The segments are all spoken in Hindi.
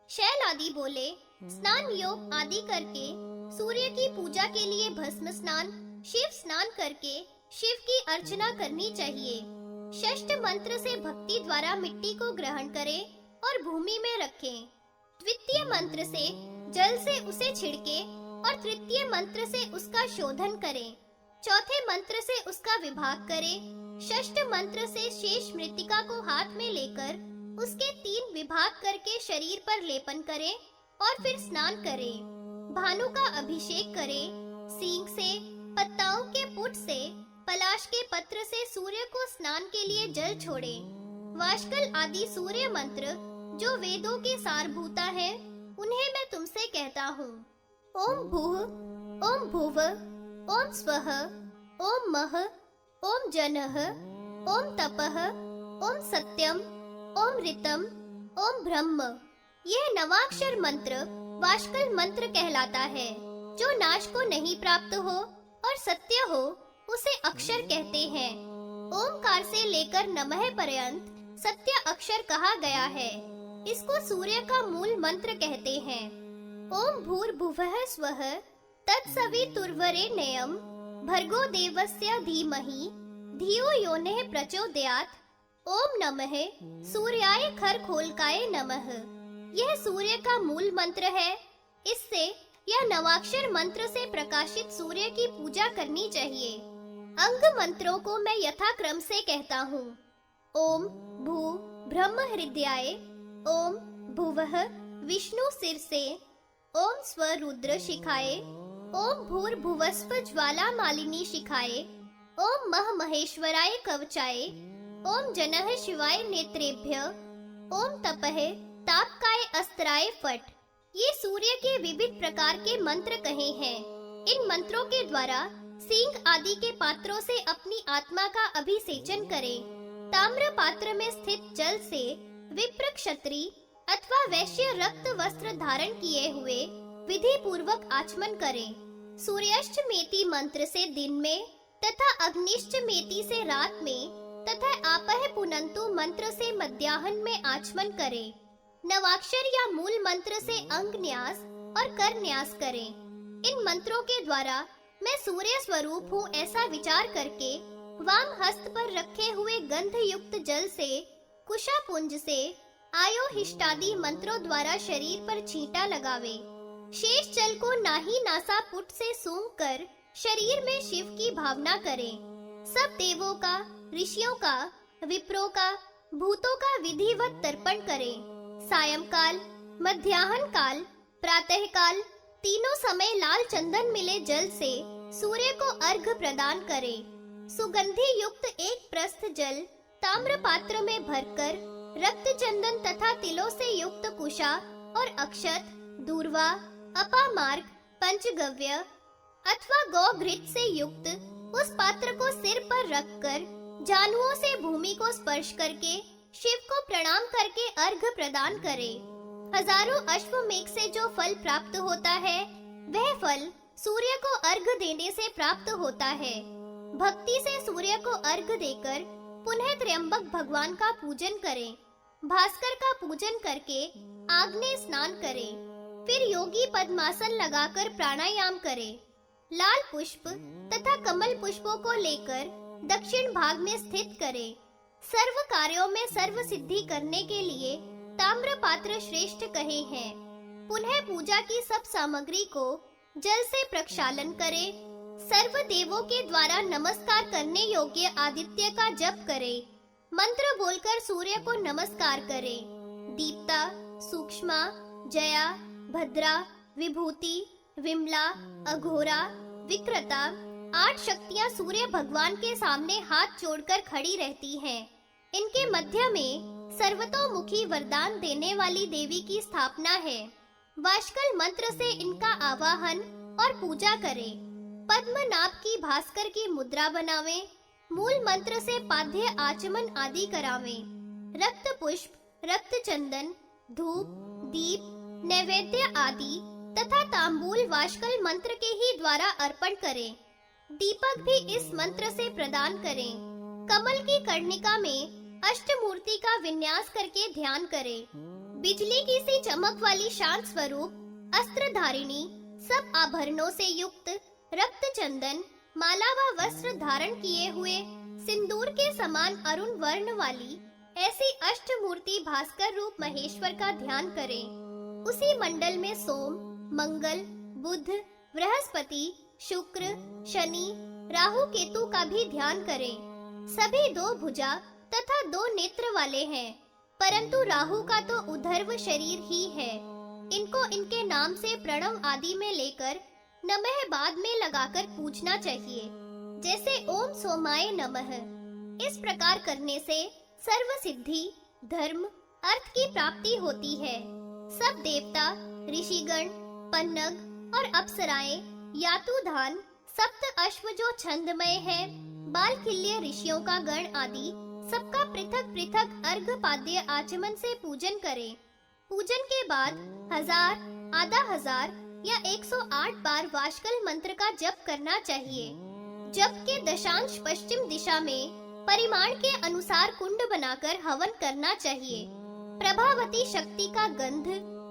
शैल आदि बोले, स्नान योग आदि करके सूर्य की पूजा के लिए भस्म स्नान, शिव स्नान करके शिव की अर्चना करनी चाहिए। षष्ठ मंत्र से भक्ति द्वारा मिट्टी को ग्रहण करें और भूमि में रखें। द्वितीय मंत्र से जल से उसे छिड़के और तृतीय मंत्र से उसका शोधन करें। चौथे मंत्र से उसका विभाग करें। षष्ठ मंत्र से शेष मृत्तिका को हाथ में लेकर उसके 3 विभाग करके शरीर पर लेपन करें और फिर स्नान करें। भानु का अभिषेक करें। सींग से, पत्ताओं के पुट से, पलाश के पत्र से सूर्य को स्नान के लिए जल छोड़ें। वाष्कल आदि सूर्य मंत्र जो वेदों के सारभूता है, उन्हें मैं तुमसे कहता हूँ। ओम भूः, ओम भुवः, ओम स्वः, ओम मः, ओम जनः, ओम तपः, ओम सत्यम, ओम ऋतम, ओम ब्रह्म। यह नवाक्षर मंत्र वाष्कल मंत्र कहलाता है। जो नाश को नहीं प्राप्त हो और सत्य हो, उसे अक्षर कहते हैं। ओमकार से लेकर नमः पर्यंत सत्य अक्षर कहा गया है। इसको सूर्य का मूल मंत्र कहते हैं। ओम भूर्भुवः स्वः तत्सवितुर्वरेण्यं भर्गो देवस्य धीमहि धियो योनः प्रचोदयात्। ओम नमः सूर्याय खरखोलकाय नमः। यह सूर्य का मूल मंत्र है। इससे या नवाक्षर मंत्र से प्रकाशित सूर्य की पूजा करनी चाहिए। अंग मंत्रों को मैं यथाक्रम से कहता हूँ। ओम भू ब्रह्म हृदयाय, ओम भुवः विष्णु सिरसे, ओम स्व रुद्र शिखाए, ओम भूर्भुवस्व ज्वाला मालिनी शिखाए, ओम मह महेश्वराय कवचाय, ओम जनः शिवाय नेत्रेभ्य, ओम तपः तापकाय अस्त्राय फट। ये सूर्य के विविध प्रकार के मंत्र कहे हैं। इन मंत्रों के द्वारा सींग आदि के पात्रों से अपनी आत्मा का अभिषेचन करें। ताम्र पात्र में स्थित जल से विप्र क्षत्रिय अथवा वैश्य रक्त वस्त्र धारण किए हुए विधि पूर्वक आचमन करें। सूर्याष्टमेति मंत्र से दिन में तथा अग्निष्टमेति से रात में तथा आपह पुनंतु मंत्र से मध्याह्न में आचमन करें। नवाक्षर या मूल मंत्र से अंग न्यास और कर न्यास करें। इन मंत्रों के द्वारा मैं सूर्य स्वरूप हूँ ऐसा विचार करके वाम हस्त पर रखे हुए गंध युक्त जल से, कुशापुंज से, आयोहिष्टादि मंत्रों द्वारा शरीर पर छींटा लगावे। शेष जल को नाही नासा पुट से सूंघ कर शरीर में शिव की भावना करें। सब देवों का, ऋषियों का, विप्रों का, भूतों का विधिवत तर्पण करें। सायंकाल, मध्याह्न काल, प्रातः काल तीनों समय लाल चंदन मिले जल से सूर्य को अर्घ्य प्रदान करें। सुगंधि युक्त एक प्रस्थ जल ताम्र पात्र में भरकर रक्त चंदन तथा तिलों से युक्त कुशा और अक्षत, दूर्वा, अपामार्ग, पंचगव्य अथवा गौ घृत से युक्त उस पात्र को सिर पर रखकर जानुओं से भूमि को स्पर्श करके शिव को प्रणाम करके अर्घ्य प्रदान करें। हजारों अश्वमेघ से जो फल प्राप्त होता है, वह फल सूर्य को अर्घ्य देने से प्राप्त होता है। भक्ति से सूर्य को अर्घ्य देकर पुनः त्र्यंबक भगवान का पूजन करें। भास्कर का पूजन करके आग्नेय स्नान करें। फिर योगी पद्मासन लगाकर प्राणायाम करें। लाल पुष्प तथा कमल पुष्पों को लेकर दक्षिण भाग में स्थित करें। सर्व कार्यों में सर्व सिद्धि करने के लिए ताम्र पात्र श्रेष्ठ कहे हैं। पुनः पूजा की सब सामग्री को जल से प्रक्षालन करें। सर्व देवों के द्वारा नमस्कार करने योग्य आदित्य का जप करें। मंत्र बोलकर सूर्य को नमस्कार करें। दीप्ता, सूक्ष्मा, जया, भद्रा, विभूति, विमला, अघोरा, विक्रता 8 शक्तियां सूर्य भगवान के सामने हाथ जोड़कर खड़ी रहती हैं। इनके मध्य में सर्वतोमुखी वरदान देने वाली देवी की स्थापना है। वाष्कल मंत्र से इनका आवाहन और पूजा करें। पद्मनाभ की भास्कर की मुद्रा बनावें। मूल मंत्र से पाद्य आचमन आदि करावें। रक्त पुष्प, रक्त चंदन, धूप, दीप, नैवेद्य आदि तथा तांबूल वाष्कल मंत्र के ही द्वारा अर्पण करें। दीपक भी इस मंत्र से प्रदान करें। कमल की कर्णिका में अष्टमूर्ति का विन्यास करके ध्यान करें। बिजली की सी चमक वाली शांत स्वरूप अस्त्र धारिणी, सब आभरणों से युक्त, रक्त चंदन माला व वस्त्र धारण किए हुए, सिंदूर के समान अरुण वर्ण वाली ऐसी अष्टमूर्ति भास्कर रूप महेश्वर का ध्यान करें। उसी मंडल में सोम, मंगल, बुध, बृहस्पति, शुक्र, शनि, राहु, केतु का भी ध्यान करें। सभी दो भुजा तथा दो नेत्र वाले हैं, परंतु राहु का तो उधर्व शरीर ही है। इनको इनके नाम से प्रणव आदि में लेकर नमः बाद में लगाकर पूछना चाहिए, जैसे ओम सोमाय नमः। इस प्रकार करने से सर्व सिद्धि, धर्म, अर्थ की प्राप्ति होती है। सब देवता, ऋषिगण, पन्नग और अप्सराएं, यातुधान, सप्त अश्व जो छंदमय है, बालखिल्य ऋषियों का गण आदि सबका पृथक पृथक अर्घपाद्य आचमन से पूजन करें। पूजन के बाद 1000, आधा हजार या 108 बार वाष्कल मंत्र का जप करना चाहिए। जप के दशांश पश्चिम दिशा में परिमाण के अनुसार कुंड बनाकर हवन करना चाहिए। प्रभावती शक्ति का गंध,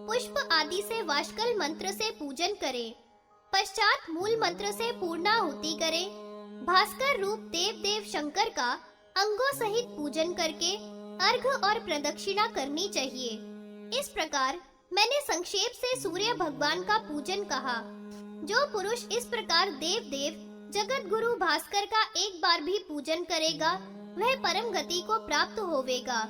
पुष्प आदि से वाष्कल मंत्र से पूजन करें। पश्चात मूल मंत्र से पूर्णाहुति करें। भास्कर रूप देव देव शंकर का अंगों सहित पूजन करके अर्घ और प्रदक्षिणा करनी चाहिए। इस प्रकार मैंने संक्षेप से सूर्य भगवान का पूजन कहा। जो पुरुष इस प्रकार देव देव जगत गुरु भास्कर का एक बार भी पूजन करेगा, वह परम गति को प्राप्त होवेगा।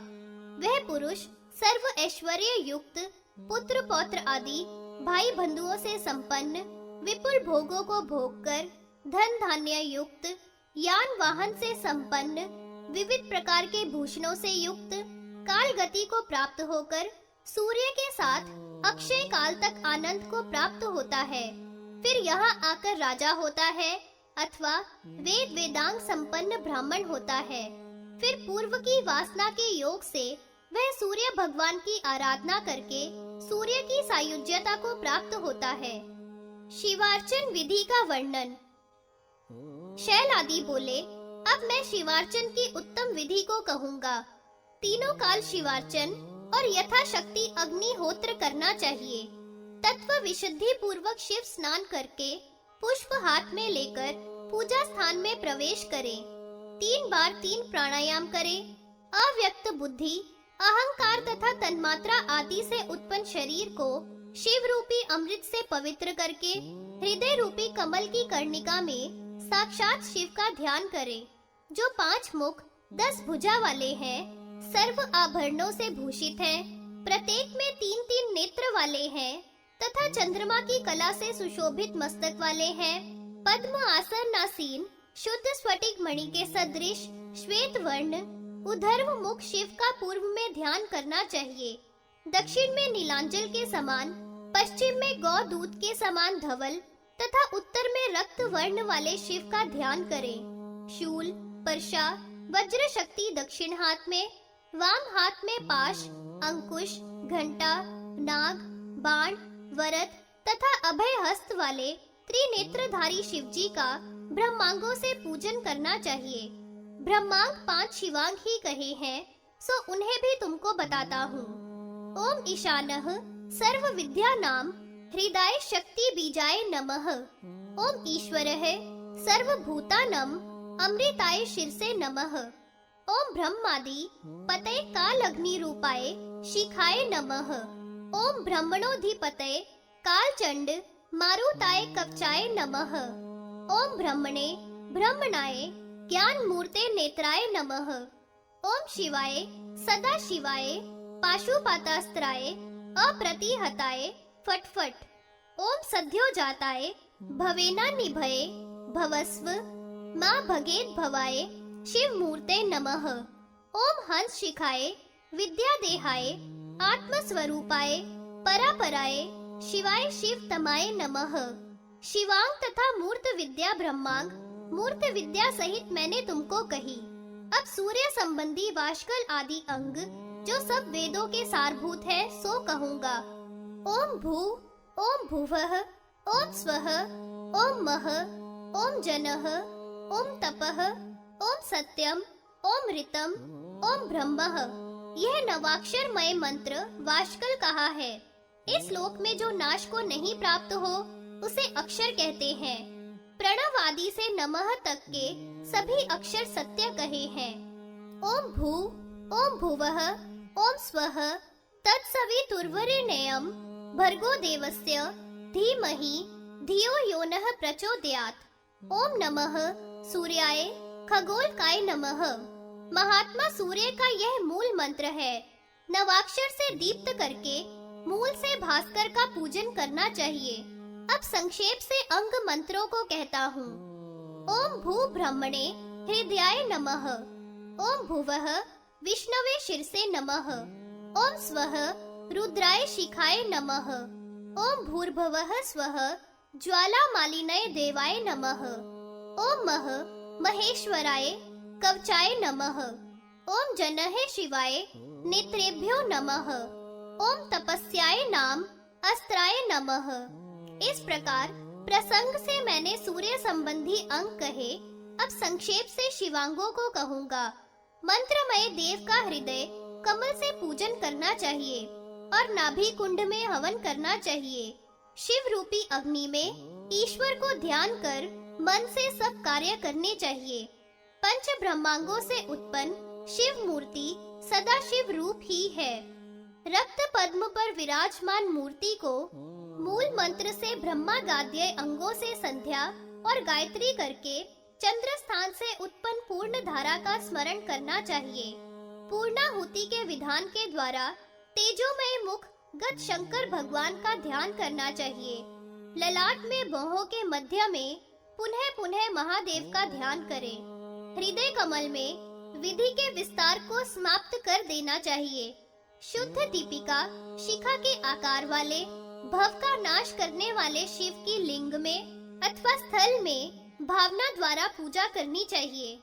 वह पुरुष सर्व ऐश्वर्य युक्त, पुत्र पौत्र आदि भाई बंधुओं से संपन्न, विपुल भोगों को भोगकर, धन धान्य युक्त, यान वाहन से संपन्न, विविध प्रकार के भूषणों से युक्त, काल गति को प्राप्त होकर सूर्य के साथ अक्षय काल तक आनंद को प्राप्त होता है। फिर यहाँ आकर राजा होता है अथवा वेद वेदांग संपन्न ब्राह्मण होता है। फिर पूर्व की वासना के योग से वह सूर्य भगवान की आराधना करके सूर्य की सायुज्यता को प्राप्त होता है। शिवार्चन विधि का वर्णन। शैल आदि बोले, अब मैं शिवार्चन की उत्तम विधि को कहूँगा। तीनों काल शिवार्चन और यथाशक्ति अग्निहोत्र करना चाहिए। तत्व विशुद्धि पूर्वक शिव स्नान करके पुष्प हाथ में लेकर पूजा स्थान में प्रवेश करें। 3 बार 3 प्राणायाम करें। अव्यक्त बुद्धि, अहंकार तथा तन्मात्रा आदि से उत्पन्न शरीर को शिव रूपी अमृत से पवित्र करके हृदय रूपी कमल की कर्णिका में साक्षात शिव का ध्यान करें, जो 5 मुख 10 भुजा वाले हैं, सर्व आभरणों से भूषित हैं, प्रत्येक में 3-3 नेत्र वाले हैं तथा चंद्रमा की कला से सुशोभित मस्तक वाले हैं, पद्म आसन आसीन, शुद्ध स्फटिक मणि के सदृश श्वेत वर्ण, उधर्व मुख शिव का पूर्व में ध्यान करना चाहिए। दक्षिण में नीलांचल के समान, पश्चिम में गौ दूध के समान धवल तथा उत्तर में रक्त वर्ण वाले शिव का ध्यान करें। शूल, परशा, वज्र शक्ति दक्षिण हाथ में, वाम हाथ में पाश, अंकुश, घंटा, नाग, बाण, वरद तथा अभय हस्त वाले त्रिनेत्रधारी शिवजी का ब्रह्मांगों से पूजन करना चाहिए। ब्रह्मांग 5 शिवांग ही कहे हैं, सो उन्हें भी तुमको बताता हूँ। ओम ईशानः सर्व विद्या नाम हृदय शक्ति बीजाय नमः। ओम ईश्वरः सर्वभूतानां अमृताय शीर्षे नमः। ओम ब्रह्मादि पतये काल अग्नि रूपाय शिखाय नमः। ओम ब्रह्मणोधिपतये कालचंड मारुताय कवचाय नमः। ओम ब्रह्मणे ब्रह्मणाय ज्ञान मूर्ते नेत्राय नमः। ओम शिवाय सदा शिवाय पाशुपातास्त्राय अप्रतिहताय फटफट। ओम सद्योजाताय भवेना निभये भवस्व मां भगेत भवाय शिव मूर्ते नमः। ओम हंस शिखाय विद्या देहाय आत्मस्वरूपाय परापराय शिवाय शिव तमाय नमः। शिवांग तथा मूर्त विद्या ब्रह्मांग मूर्त विद्या सहित मैंने तुमको कही। अब सूर्य संबंधी वाष्कल आदि अंग जो सब वेदों के सारभूत है सो कहूँगा। ओम भू, ओम भुवः, ओम स्वः, ओम मह, ओम जनः, ओम तपः, ओम सत्यम, ओम ऋतम, ओम ब्रह्मः। यह नवाक्षरमय मंत्र वाष्कल कहा है। इस श्लोक में जो नाश को नहीं प्राप्त हो उसे अक्षर कहते हैं। प्रणव आदि से नमः तक के सभी अक्षर सत्य कहे हैं। ओम भू, ओम भुवः, ओम स्वः, तत्सवितुर्वरेण्यं भर्गो देवस्य धीमहि धियो यो नः प्रचोदयात्। ओम नमः सूर्याय खगोलकाय नमः। महात्मा सूर्य का यह मूल मंत्र है। नवाक्षर से दीप्त करके मूल से भास्कर का पूजन करना चाहिए। अब संक्षेप से अंग मंत्रों को कहता हूँ। ओम भू ब्रह्मणे हृदयाय नमः। ओम भुवः विष्णवे शिरसे नमः। ओम स्वः रुद्राय शिखाय नमः। ओम भूर्भुवः स्वः ज्वालामालिनये देवाय नमः। ओम मह महेश्वराय कवचाय नमः। ओम जनहे शिवाय नेत्रेभ्यो नमः। ओम तपस्याय नाम अस्त्राय नमः। इस प्रकार प्रसंग से मैंने सूर्य संबंधी अंग कहे। अब संक्षेप से शिवांगों को कहूँगा। मंत्रमय देव का हृदय कमल से पूजन करना चाहिए और नाभि कुंड में हवन करना चाहिए। शिव रूपी अग्नि में ईश्वर को ध्यान कर मन से सब कार्य करने चाहिए। पंच ब्रह्मांगों से उत्पन्न शिव मूर्ति सदा शिव रूप ही है। रक्त पद्म पर विराजमान मूर्ति को मूल मंत्र से ब्रह्मागाद्य अंगों से संध्या और गायत्री करके चंद्र स्थान से उत्पन्न पूर्ण धारा का स्मरण करना चाहिए। पूर्णाहुति के विधान के द्वारा तेजोमय मुख गत शंकर भगवान का ध्यान करना चाहिए। ललाट में भौहों के मध्य में पुनः पुनः महादेव का ध्यान करें। हृदय कमल में विधि के विस्तार को समाप्त कर देना चाहिए। शुद्ध दीपिका शिखा के आकार वाले भव का नाश करने वाले शिव की लिंग में अथवा स्थल में भावना द्वारा पूजा करनी चाहिए।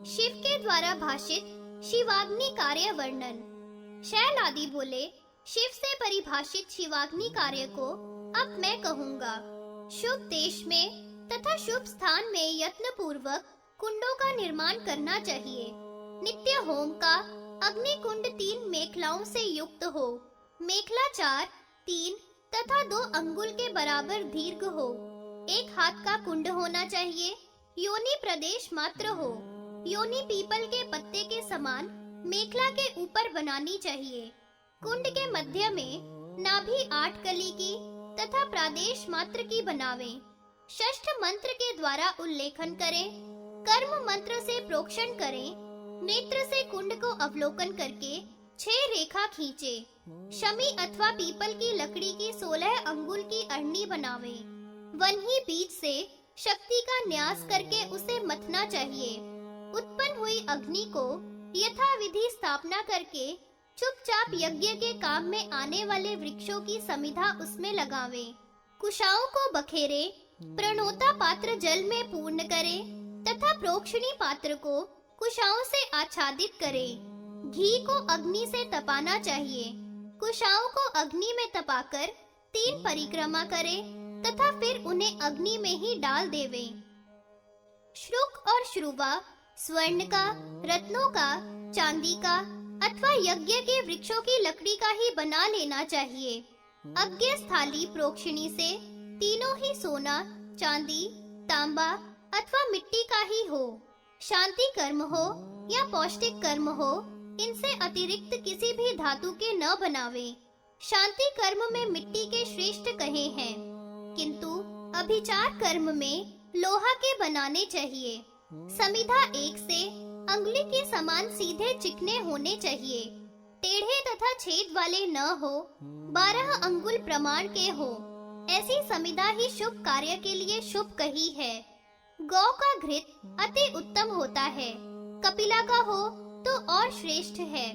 शिव के द्वारा भाषित शिवाग्नि कार्य वर्णन। शैल आदि बोले, शिव से परिभाषित शिवाग्नि कार्य को अब मैं कहूँगा। शुभ देश में तथा शुभ स्थान में यत्न पूर्वक कुंडों का निर्माण करना चाहिए। नित्य होम का अग्नि कुंड 3 मेखलाओं से युक्त हो। मेखला 4, 3 तथा 2 अंगुल के बराबर दीर्घ हो। 1 हाथ का कुंड होना चाहिए। योनि प्रदेश मात्र हो। योनि पीपल के पत्ते के समान मेखला के ऊपर बनानी चाहिए। कुंड के मध्य में नाभि 8 कली की तथा प्रादेश मात्र की बनावें। षष्ठ मंत्र के द्वारा उल्लेखन करें। कर्म मंत्र से प्रोक्षण करें। नेत्र से कुंड को अवलोकन करके 6 रेखा खींचे। शमी अथवा पीपल की लकड़ी की 16 अंगुल की अरणी बनावे। वन्ही बीज से शक्ति का न्यास करके उसे मथना चाहिए। उत्पन्न हुई अग्नि को यथा विधि स्थापना करके चुपचाप यज्ञ के काम में आने वाले वृक्षों की समिधा उसमें लगावे। कुशाओं को बखेरे। प्रणोता पात्र जल में पूर्ण करे तथा प्रोक्षणी पात्र को कुशाओं से आच्छादित करें। घी को अग्नि से तपाना चाहिए। कुशाओं को अग्नि में तपाकर 3 परिक्रमा करें तथा फिर उन्हें अग्नि में ही डाल देवें। श्रुक और श्रुवा स्वर्ण का, रत्नों का, चांदी का अथवा यज्ञ के वृक्षों की लकड़ी का ही बना लेना चाहिए। अज्ञ स्थाली प्रोक्षणी से तीनों ही सोना, चांदी, तांबा अथवा मिट्टी का ही हो। शांति कर्म हो या पौष्टिक कर्म हो, इनसे अतिरिक्त किसी भी धातु के न बनावे। शांति कर्म में मिट्टी के श्रेष्ठ कहे हैं, किंतु अभिचार कर्म में लोहा के बनाने चाहिए। समिधा 1 से अंगुली के समान सीधे चिकने होने चाहिए। टेढ़े तथा छेद वाले न हो। 12 अंगुल प्रमाण के हो। ऐसी समिधा ही शुभ कार्य के लिए शुभ कही है। गौ का घृत अति उत्तम होता है। कपिला का हो तो और श्रेष्ठ है।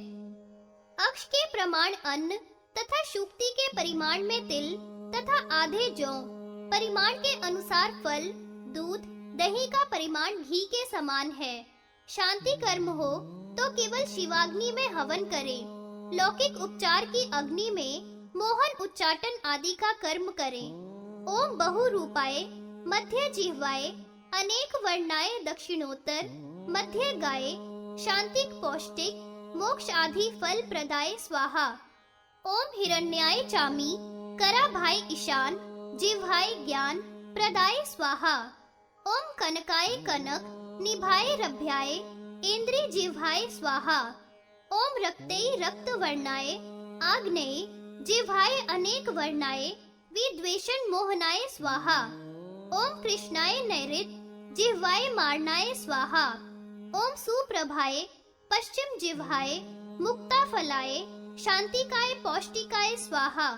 अक्ष के प्रमाण अन्न तथा शुक्ति के परिमाण में तिल तथा आधे जौ, परिमाण के अनुसार फल, दूध, दही का परिमाण घी के समान है। शांति कर्म हो तो केवल शिवाग्नि में हवन करें। लौकिक उपचार की अग्नि में मोहन उच्चाटन आदि का कर्म करें। ओम बहुरूपाय मध्य जिह्वाय अनेक वर्णाय दक्षिणोत्तर मध्य गाये शांतिक पौष्टिक मोक्ष आदि फल प्रदाय स्वाहा। ओम हिरण्याय चामी कराभाय ईशान जिह्वाय ज्ञान प्रदाय स्वाहा। ओम कनकाय कनक निभाय रभ्याय इंद्रिय जिह्वाय स्वाहा। ओम रक्तै रक्त वर्णाय आग्नेय जिह्वाय अनेक वर्णाय विद्वेषण मोहनाय स्वाहा। ओम कृष्णाय नैऋत जिह्वाय मारणाय स्वाहा। ओम सुप्रभाय पश्चिम जिह्वाय मुक्ता फलाय शांतिकाय पौष्टिकाय स्वाहा।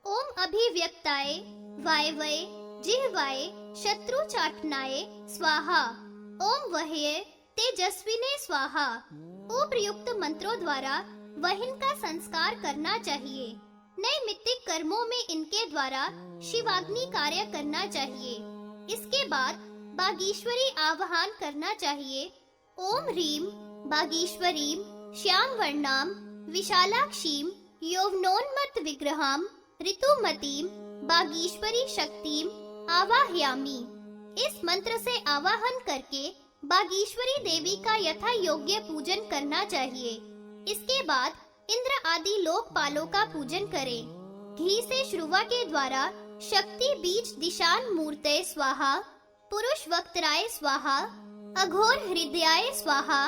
ओम अभिव्यक्ताय वायवय जिह्वाय शत्रु चाटनाय स्वाहा। ओम वह्य तेजस्विने स्वाहा। उपर्युक्त मंत्रों द्वारा वहिन का संस्कार करना चाहिए। नैमित्तिक कर्मों में इनके द्वारा शिवाग्नि कार्य करना चाहिए। इसके बाद बागीश्वरी आवाहन करना चाहिए। ओम ह्रीम बागीश्वरीम श्याम वर्णाम विशालाक्षीम यौवनोन्मत्त विग्रहाम ऋतुमतीम बागीश्वरी शक्तिम आवाहयामि। इस मंत्र से आवाहन करके बागीश्वरी देवी का यथा योग्य पूजन करना चाहिए। इसके बाद इंद्र आदि लोकपालों का पूजन करें। घी से श्रुवा के द्वारा शक्ति बीज दिशान मूर्ते स्वाहा, पुरुष वक्त्राय स्वाहा, अघोर हृदयाय स्वाहा,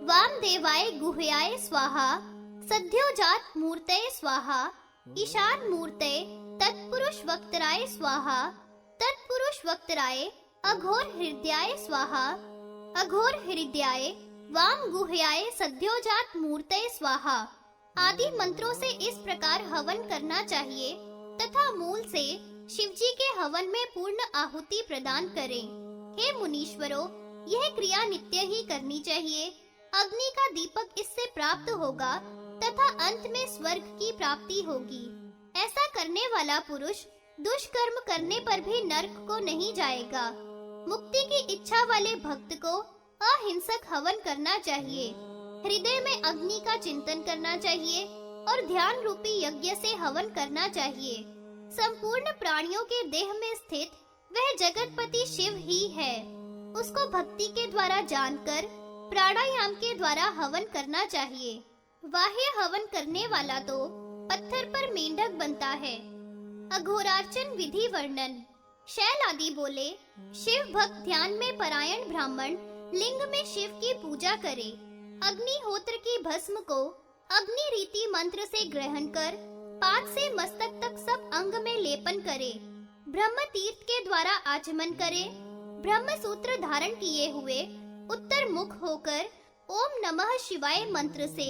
वामदेवाय गुह्याय स्वाहा, सद्योजात मूर्ते स्वाहा, ईशान मूर्ते तत्पुरुष वक्त्राय स्वाहा, तत्पुरुष वक्त्राय अघोर हृदयाय स्वाहा, अघोर हृदयाय वाम गुह्याय सद्योजात मूर्ते स्वाहा आदि मंत्रों से इस प्रकार हवन करना चाहिए तथा मूल से शिवजी के हवन में पूर्ण आहुति प्रदान करें। हे मुनीश्वरों, यह क्रिया नित्य ही करनी चाहिए। अग्नि का दीपक इससे प्राप्त होगा तथा अंत में स्वर्ग की प्राप्ति होगी। ऐसा करने वाला पुरुष दुष्कर्म करने पर भी नरक को नहीं जाएगा। मुक्ति की इच्छा वाले भक्त को अहिंसक हवन करना चाहिए। हृदय में अग्नि का चिंतन करना चाहिए और ध्यान रूपी यज्ञ से हवन करना चाहिए। संपूर्ण प्राणियों के देह में स्थित वह जगतपति शिव ही है। उसको भक्ति के द्वारा जानकर प्राणायाम के द्वारा हवन करना चाहिए। बाह्य हवन करने वाला तो पत्थर पर मेंढक बनता है। अघोरार्चन विधि वर्णन। शैल आदि बोले, शिव भक्त ध्यान में परायण ब्राह्मण लिंग में शिव की पूजा करे। अग्निहोत्र की भस्म को अग्नि रीति मंत्र से ग्रहण कर पाद से मस्तक तक सब अंग में लेपन करे। ब्रह्म तीर्थ के द्वारा आचमन करे। ब्रह्म सूत्र धारण किए हुए उत्तर मुख होकर ओम नमः शिवाय मंत्र से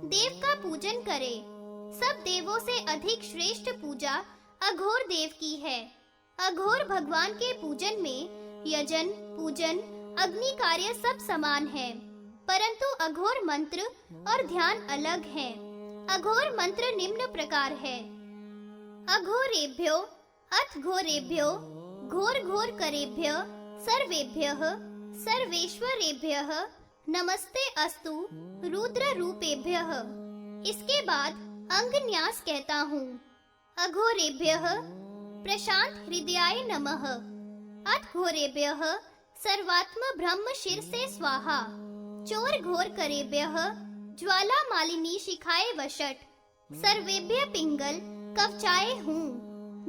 देव का पूजन करे। सब देवों से अधिक श्रेष्ठ पूजा अघोर देव की है। अघोर भगवान के पूजन में यजन, पूजन, अग्नि कार्य सब समान है, परंतु अघोर मंत्र और ध्यान अलग है। अघोर मंत्र निम्न प्रकार है। अघोरेभ्यो अथ घोरेभ्यो घोर घोर करेभ्य सर्वेभ्यः सर्वेश्वरेभ्यः नमस्ते अस्तु रुद्र रूपेभ्यः। इसके बाद अंग न्यास कहता हूँ। अघोरेभ्यः प्रशांत हृदयाय नमः। अथ घोरेभ्यः सर्वात्म ब्रह्म शिर से स्वाहा। चोर घोर करेभ्यः ज्वाला मालिनी शिखाए वषट। सर्वेभ्य पिंगल कवचाए हूँ।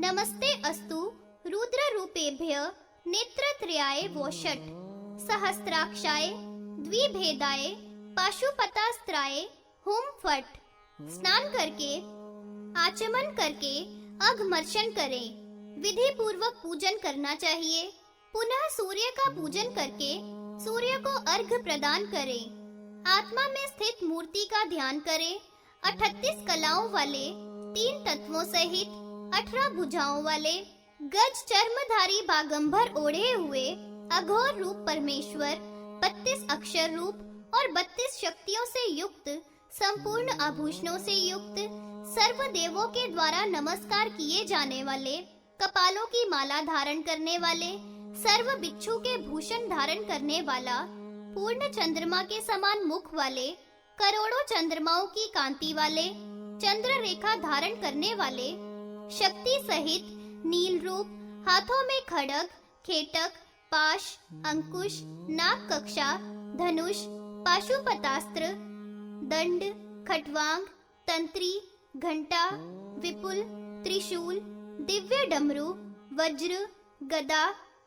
नमस्ते अस्तु रुद्र रूपेभ्य नेत्रत्रयाय वोषट। सहस्त्राक्षाय द्विभेदाय पाशुपतास्त्राय हुम फट। स्नान करके आचमन करके अघमर्शन करें। विधि पूर्वक पूजन करना चाहिए। पुनः सूर्य का पूजन करके सूर्य को अर्घ्य प्रदान करें। आत्मा में स्थित मूर्ति का ध्यान करें। 38 कलाओं वाले 3 तत्वों सहित 18 भुजाओं वाले गज चर्मधारी बागंबर ओढ़े हुए अघोर रूप परमेश्वर 32 अक्षर रूप और 32 शक्तियों से युक्त संपूर्ण आभूषणों से युक्त सर्व देवों के द्वारा नमस्कार किए जाने वाले कपालों की माला धारण करने वाले सर्व बिच्छू के भूषण धारण करने वाला पूर्ण चंद्रमा के समान मुख वाले करोड़ों चंद्रमाओं की कांति वाले चंद्र रेखा धारण करने वाले शक्ति सहित नील रूप, हाथों में खड्ग, खेटक, पाश, अंकुश, नाग कक्षा, धनुष, पाशुपतास्त्र, दंड, खटवांग, तंत्री, घंटा, विपुल, त्रिशूल, दिव्य डमरू, वज्र, गदा,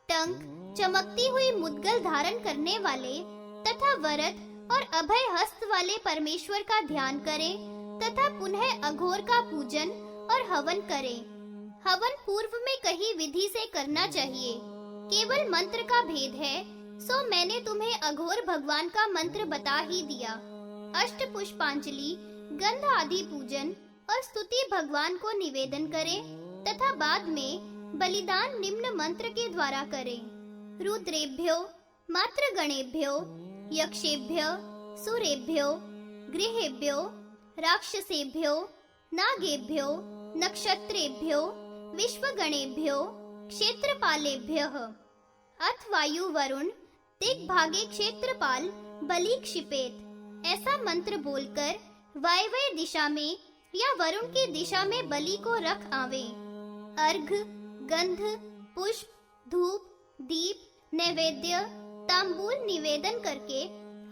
टंक, चमकती हुई मुद्गल धारण करने वाले तथा वरद और अभय हस्त वाले परमेश्वर का ध्यान करें तथा पुनः अघोर का पूजन और हवन करें। हवन पूर्व में कही विधि से करना चाहिए। केवल मंत्र का भेद है, सो मैंने तुम्हें अघोर भगवान का मंत्र बता ही दिया। अष्ट पुष्पांजलि, गंध आदि पूजन और स्तुति भगवान को निवेदन करें तथा बाद में बलिदान निम्न मंत्र के द्वारा करें। रुद्रेभ्यो, मातृगणेभ्यो, यक्षेभ्यो, सुरेभ्यो, गृहेभ्यो, राक्षसेभ्यो, नागेभ्यो, नक्षत्रेभ्यो, विश्वगणेभ्यो, क्षेत्रपालेभ्यः। अथ वायु वरुण दिग्भागे क्षेत्रपाल बलि क्षिपेत, ऐसा मंत्र बोलकर वायव्य दिशा में या वरुण की दिशा में बलि को रख आवे। अर्घ, गंध, पुष्प, धूप, दीप, नैवेद्य, तांबूल निवेदन करके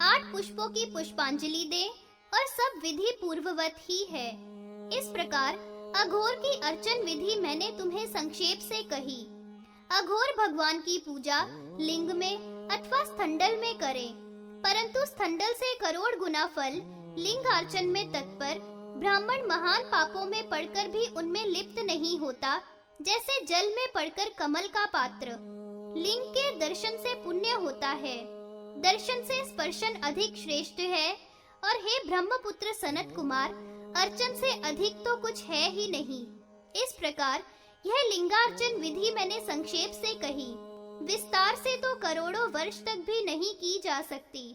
8 पुष्पों की पुष्पांजलि दे और सब विधि पूर्ववत ही है। इस प्रकार अघोर की अर्चन विधि मैंने तुम्हें संक्षेप से कही। अघोर भगवान की पूजा लिंग में अथवा स्थंडल में करें, परंतु स्थंडल से करोड़ गुना फल लिंग अर्चन में तत्पर ब्राह्मण महान पापों में पड़कर भी उनमें लिप्त नहीं होता, जैसे जल में पड़कर कमल का पात्र। लिंग के दर्शन से पुण्य होता है, दर्शन से स्पर्शन अधिक श्रेष्ठ है। और हे ब्रह्मपुत्र सनत कुमार, अर्चन से अधिक तो कुछ है ही नहीं। इस प्रकार यह लिंगार्चन विधि मैंने संक्षेप से कही, विस्तार से तो करोड़ों वर्ष तक भी नहीं की जा सकती।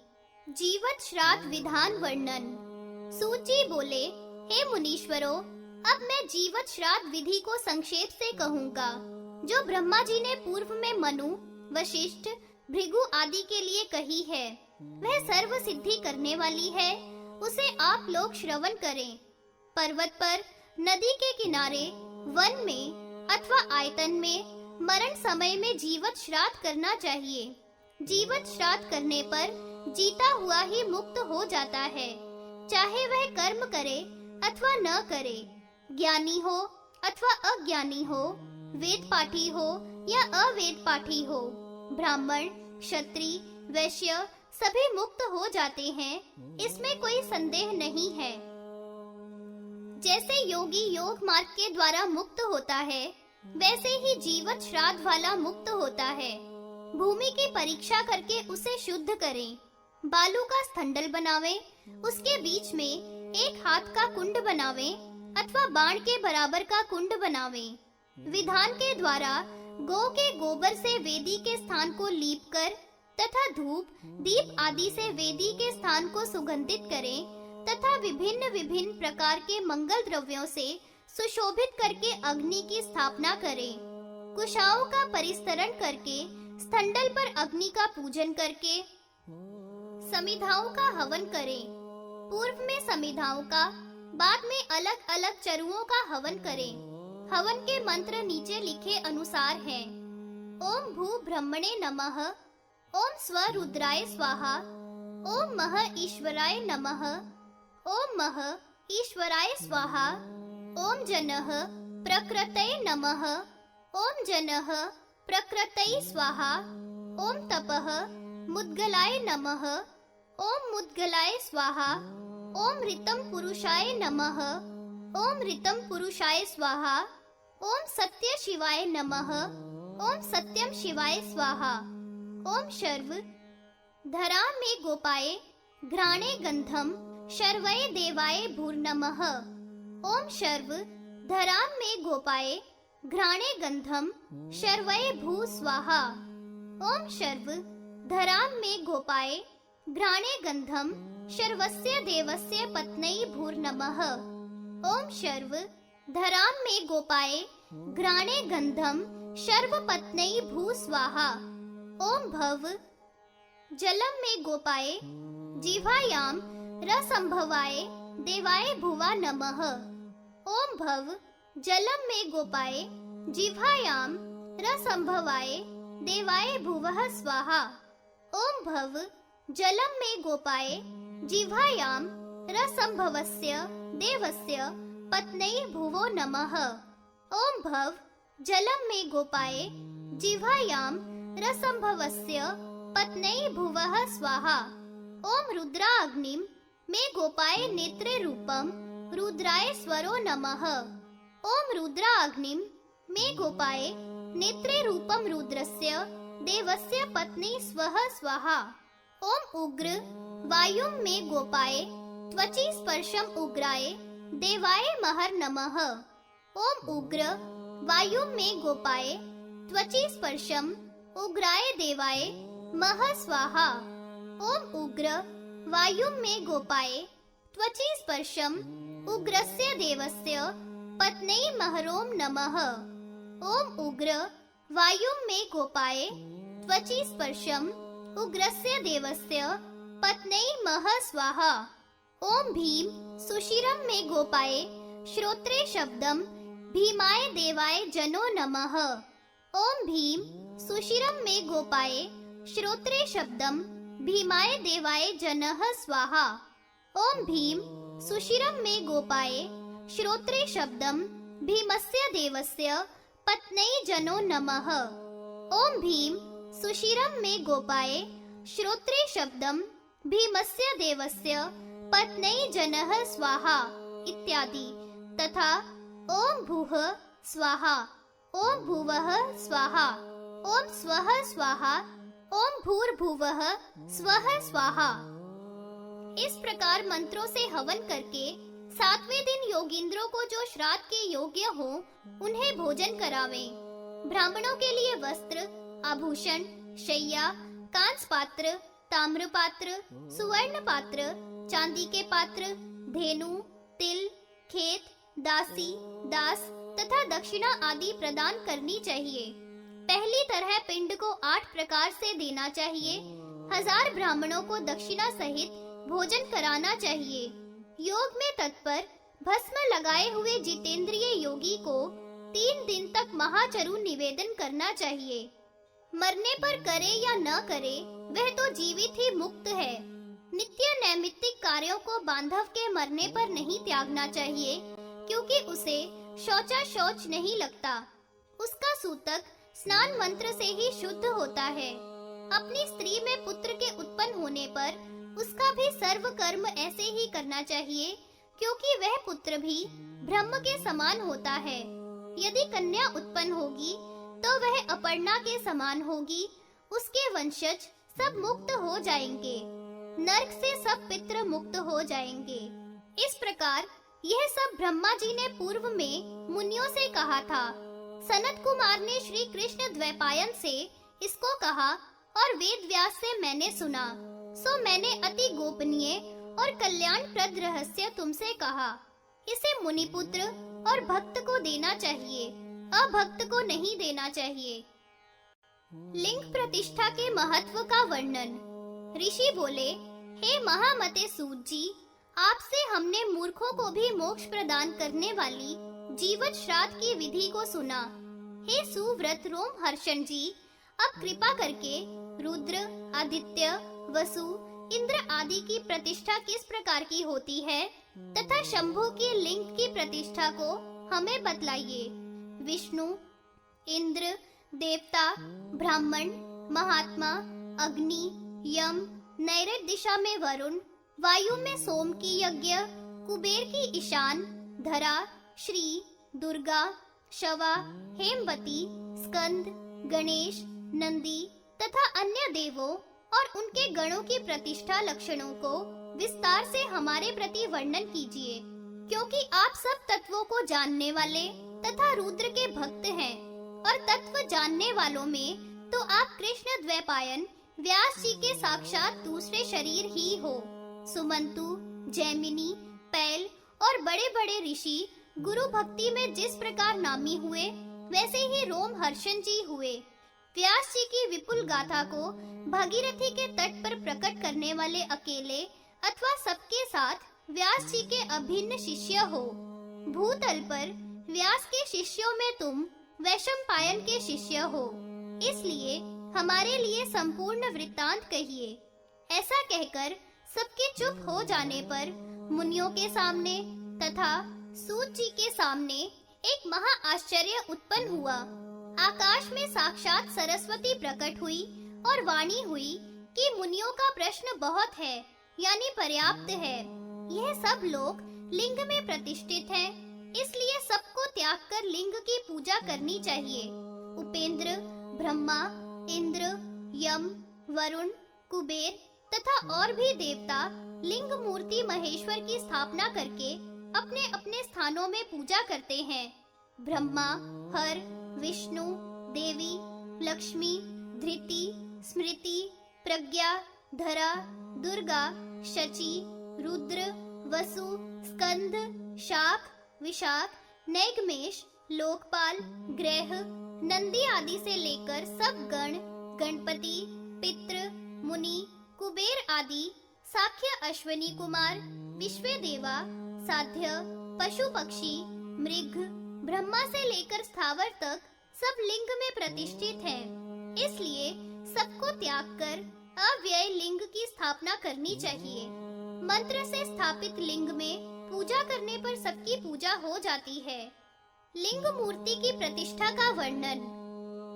जीवत श्राद्ध विधान वर्णन। सूची बोले, हे मुनीश्वरों, अब मैं जीवत श्राद्ध विधि को संक्षेप से कहूँगा, जो ब्रह्मा जी ने पूर्व में मनु, वशिष्ठ, भृगु आदि के लिए कही है। वह सर्व सिद्धि करने वाली है, उसे आप लोग श्रवण करें। पर्वत पर, नदी के किनारे, वन में अथवा आयतन में मरण समय में जीवत श्राद्ध करना चाहिए। जीवत श्राद्ध करने पर जीता हुआ ही मुक्त हो जाता है, चाहे वह कर्म करे अथवा न करे, ज्ञानी हो अथवा अज्ञानी हो, वेद पाठी हो या अवेद पाठी हो, ब्राह्मण, क्षत्रिय, वैश्य सभी मुक्त हो जाते हैं, इसमें कोई संदेह नहीं है। जैसे योगी योग मार्ग के द्वारा मुक्त होता है, वैसे ही जीवत श्राद्ध वाला मुक्त होता है। भूमि की परीक्षा करके उसे शुद्ध करें, बालू का स्थंडल बनावें, उसके बीच में 1 हाथ का कुंड बनावें अथवा बाण के बराबर का कुंड बनावें। विधान के द्वारा गौ के गोबर से वेदी के स्थान को लीप कर तथा धूप, दीप आदि से वेदी के स्थान को सुगंधित करें तथा विभिन्न विभिन्न प्रकार के मंगल द्रव्यों से सुशोभित करके अग्नि की स्थापना करें। कुशाओं का परिस्तरण करके स्थंडल पर अग्नि का पूजन करके समिधाओं का हवन करें। पूर्व में समिधाओं का, बाद में अलग अलग चरुओं का हवन करें। हवन के मंत्र नीचे लिखे अनुसार हैं। ओम भू ब्रह्मणे नमः, ओम स्व रुद्राय स्वाहा, ओम मह ईश्वराय नमः, ओम मह ईश्वराय स्वाहा, ओम जनः प्रकृतये नमः, ओम जनः प्रकृतये स्वाहा, ओम तपः मुद्गलाय नमः, ओम मुद्गलाय स्वाहा, ओम ऋतं पुरुषाय नमः, ओम ऋतं पुरुषाय स्वाहा, ओम सत्य शिवाय नमः, ओम सत्यम शिवाय स्वाहा, ओम शर्व धरा में गोपाये घ्राणे गंधम शर्वये देवाय भूर्नमः, ओम शर्व धरा में गोपाये घ्राणे गंधम शर्वये भू स्वाहा, ओम शर्व धरा में गोपाये घ्राणे गंधम शर्वस्य देवस्य पत्न्यै भूर्नमः, ओम शर्व धरा में गोपाये घ्राणे गंधम शर्व पत्न्यै भू स्वाहा, ओम भव जलम में गोपाये जिह्वायाम रसंभवाय देवाय भुवा नमः, ओम भव जलम में गोपाये जिह्वायाम रसंभवाय देवाय भुवः स्वाहा, ओम भव जलम में गोपाये जिह्वायाम रसंभवस्य देवस्य पत्न्यै भुवो नमः। ओम भव जलम में गोपाये जिह्वायाम रसंभवस्य पत्न्यै भुवः स्वाहा। ओम रुद्राग्निम में गोपाये नेत्रे रूपम रुद्राय स्वरो नमः। ओम रुद्राग्निम में गोपाये नेत्रे रूपम रुद्रस्य देवस्य पत्नी स्वः स्वाहा। ओम उग्र वायुम में गोपाये त्वचि स्पर्शम उग्राय देवाय महर नमः। ओम उग्र वायुम में गोपाये त्वचि स्पर्शम उग्राय देवाय मह स्वाहा। ओम उग्र वायुम में गोपाये त्वचि स्पर्शम उग्रस्य देवस्य पत्न्यै महरोम नमः। ओम उग्र वायुम में गोपाये त्वचि स्पर्शम उग्रस्य देवस्य पत्न्यै मह स्वाहा। ओम भीम सुशिरम में गोपाये श्रोत्रे शब्दम भीमाय देवाय जनो नमः। ओम भीम सुशिरम में गोपाये श्रोत्रे शब्दम भीमाय देवाय जनः स्वाहा। ओम भीम सुशिरम में गोपाये श्रोत्रे शब्दम भीमस्य देवस्य पत्न्यै जनो नमः। ओम भीम सुशिरम में गोपाये श्रोत्रे शब्दम भीमस्य देवस्य पत्न्यै जनः स्वाहा इत्यादि तथा ओम भूः स्वाहा, ओम भुवः स्वाहा, ओम स्वः स्वाहा, ओम भूर्भुवः स्वः स्वाहा। इस प्रकार मंत्रों से हवन करके 7वें दिन योगींद्रों को जो श्राद्ध के योग्य हो उन्हें भोजन करावें। ब्राह्मणों के लिए वस्त्र, आभूषण, शैया, कांच पात्र, ताम्र पात्र, सुवर्ण पात्र, चांदी के पात्र, धेनु, तिल, खेत, दासी, दास तथा दक्षिणा आदि प्रदान करनी चाहिए। पहली तरह पिंड को 8 प्रकार से देना चाहिए। 1000 ब्राह्मणों को दक्षिणा सहित भोजन कराना चाहिए। योग में तत्पर भस्म लगाए हुए जितेंद्रिय योगी को 3 दिन तक महाचरु निवेदन करना चाहिए। मरने पर करे या न करे वह तो जीवित ही मुक्त है। नित्य नैमित्तिक कार्यों को बांधव के मरने पर नहीं त्यागना चाहिए, क्योंकि उसे शौचा शौच नहीं लगता। उसका सूतक स्नान मंत्र से ही शुद्ध होता है। अपनी स्त्री में पुत्र के उत्पन्न होने पर उसका भी सर्व कर्म ऐसे ही करना चाहिए, क्योंकि वह पुत्र भी ब्रह्म के समान होता है। यदि कन्या उत्पन्न होगी तो वह अपर्णा के समान होगी। उसके वंशज सब मुक्त हो जाएंगे। नरक से सब पितृ मुक्त हो जाएंगे। इस प्रकार यह सब ब्रह्मा जी ने पूर्व में मुनियों से कहा था। सनत कुमार ने श्री कृष्ण द्वैपायन से इसको कहा और वेद व्यास से मैंने सुना। सो मैंने अति गोपनीय और कल्याणप्रद रहस्य तुमसे कहा। इसे मुनिपुत्र और भक्त को देना चाहिए, अभक्त को नहीं देना चाहिए। लिंग प्रतिष्ठा के महत्व का वर्णन। ऋषि बोले, हे महामते सूत जी, आपसे हमने मूर्खों को भी मोक्ष प्रदान करने वाली जीवत श्राद्ध की विधि को सुना। हे सुव्रत रोम हर्षण जी, अब कृपा करके रुद्र, आदित्य, वसु, इंद्र आदि की प्रतिष्ठा किस प्रकार की होती है तथा शंभु की लिंग की प्रतिष्ठा को हमें बतलाइए। विष्णु, इंद्र, देवता, ब्राह्मण, महात्मा, अग्नि, यम, नैऋत्य दिशा में वरुण, वायु में सोम की यज्ञ, कुबेर की ईशान, धरा, श्री, दुर्गा, शवा, हेमवती, स्कंद, गणेश, नंदी तथा अन्य देवों और उनके गणों की प्रतिष्ठा लक्षणों को विस्तार से हमारे प्रति वर्णन कीजिए, क्योंकि आप सब तत्वों को जानने वाले तथा रुद्र के भक्त हैं। और तत्व जानने वालों में तो आप कृष्ण द्वैपायन व्यास जी के साक्षात दूसरे शरीर ही हो। सुमंतु, जैमिनी, पैल और बड़े बड़े ऋषि गुरु भक्ति में जिस प्रकार नामी हुए, वैसे ही रोम हर्षण जी हुए। व्यास जी की विपुल गाथा को भागीरथी के तट पर प्रकट करने वाले अकेले अथवा सबके साथ व्यास जी के अभिन्न शिष्य हो। भूतल पर व्यास के शिष्यों में तुम वैशंपायन के शिष्य हो, इसलिए हमारे लिए संपूर्ण वृत्तांत कहिए। ऐसा कहकर सबके चुप हो जाने पर मुनियों के सामने तथा सूत जी के सामने एक महा आश्चर्य उत्पन्न हुआ। आकाश में साक्षात सरस्वती प्रकट हुई और वाणी हुई कि मुनियों का प्रश्न बहुत है, यानी पर्याप्त है। यह सब लोग लिंग में प्रतिष्ठित हैं, इसलिए सबको त्याग कर लिंग की पूजा करनी चाहिए। उपेंद्र, ब्रह्मा, इंद्र, यम, वरुण, कुबेर तथा और भी देवता लिंग मूर्ति महेश्वर की स्थापना करके अपने अपने स्थानों में पूजा करते हैं। ब्रह्मा हर, विष्णु, देवी, लक्ष्मी, धृति, स्मृति, प्रज्ञा, धरा, दुर्गा, शची, रुद्र, वसु, स्कंद, शाक, विशाख, नैगमेश, लोकपाल, ग्रह, नंदी आदि से लेकर सब गण, गणपति, पितृ, मुनि, कुबेर आदि, साख्य अश्वनी कुमार, विश्वदेवा, साध्य, पशु पक्षी, मृग, ब्रह्मा से लेकर स्थावर तक सब लिंग में प्रतिष्ठित हैं। इसलिए सबको त्याग कर अव्यय लिंग की स्थापना करनी चाहिए। मंत्र से स्थापित लिंग में पूजा करने पर सबकी पूजा हो जाती है। लिंग मूर्ति की प्रतिष्ठा का वर्णन।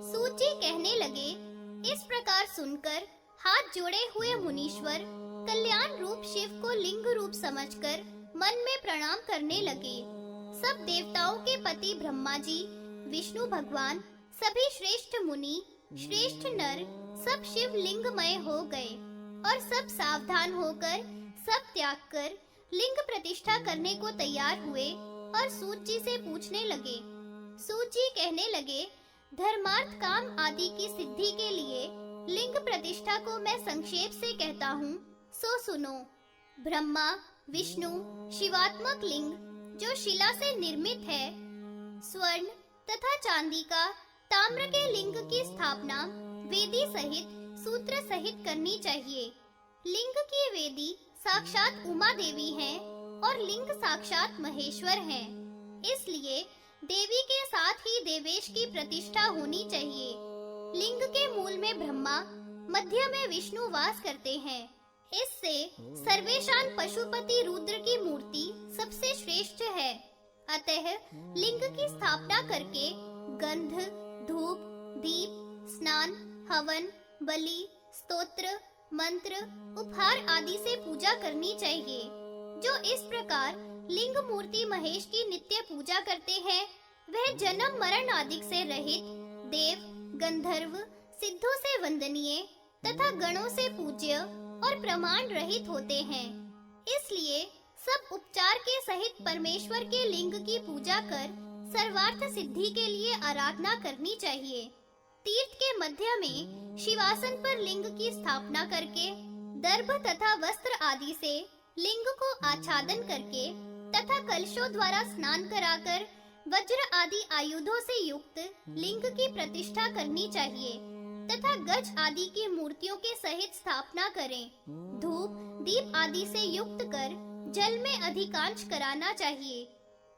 सूत जी कहने लगे, इस प्रकार सुनकर हाथ जोड़े हुए मुनीश्वर कल्याण रूप शिव को लिंग रूप समझकर मन में प्रणाम करने लगे। सब देवताओं के पति ब्रह्मा जी, विष्णु भगवान, सभी श्रेष्ठ मुनि, श्रेष्ठ नर सब शिव लिंगमय हो गए और सब सावधान होकर सब त्याग कर लिंग प्रतिष्ठा करने को तैयार हुए और सूत जी से पूछने लगे। सूत जी कहने लगे, धर्मार्थ काम आदि की सिद्धि के लिए लिंग प्रतिष्ठा को मैं संक्षेप से कहता हूँ, सो सुनो। ब्रह्मा, विष्णु, शिवात्मक लिंग जो शिला से निर्मित है, स्वर्ण तथा चांदी का, ताम्र के लिंग की स्थापना वेदी सहित सूत्र सहित करनी चाहिए। लिंग की वेदी साक्षात उमा देवी हैं और लिंग साक्षात महेश्वर हैं। इसलिए देवी के साथ ही देवेश की प्रतिष्ठा होनी चाहिए। लिंग के मूल में ब्रह्मा, मध्य में विष्णु वास करते हैं। इससे सर्वेशान पशुपति रुद्र की मूर्ति सबसे श्रेष्ठ है। अतः लिंग की स्थापना करके गंध, धूप, दीप, स्नान, हवन, बलि, स्तोत्र, मंत्र, उपहार आदि से पूजा करनी चाहिए। जो इस प्रकार लिंग मूर्ति महेश की नित्य पूजा करते हैं, वह जन्म मरण आदि से रहित देव, गंधर्व, सिद्धों से वंदनीय तथा गणों से पूज्य और प्रमाण रहित होते हैं। इसलिए सब उपचार के सहित परमेश्वर के लिंग की पूजा कर सर्वार्थ सिद्धि के लिए आराधना करनी चाहिए। तीर्थ के मध्य में शिवासन पर लिंग की स्थापना करके दर्भ तथा वस्त्र आदि से लिंग को आच्छादन करके तथा कलशों द्वारा स्नान कराकर वज्र आदि आयुधों से युक्त लिंग की प्रतिष्ठा करनी चाहिए तथा गज आदि की मूर्तियों के सहित स्थापना करें। धूप, दीप आदि से युक्त कर जल में अधिकांश कराना चाहिए।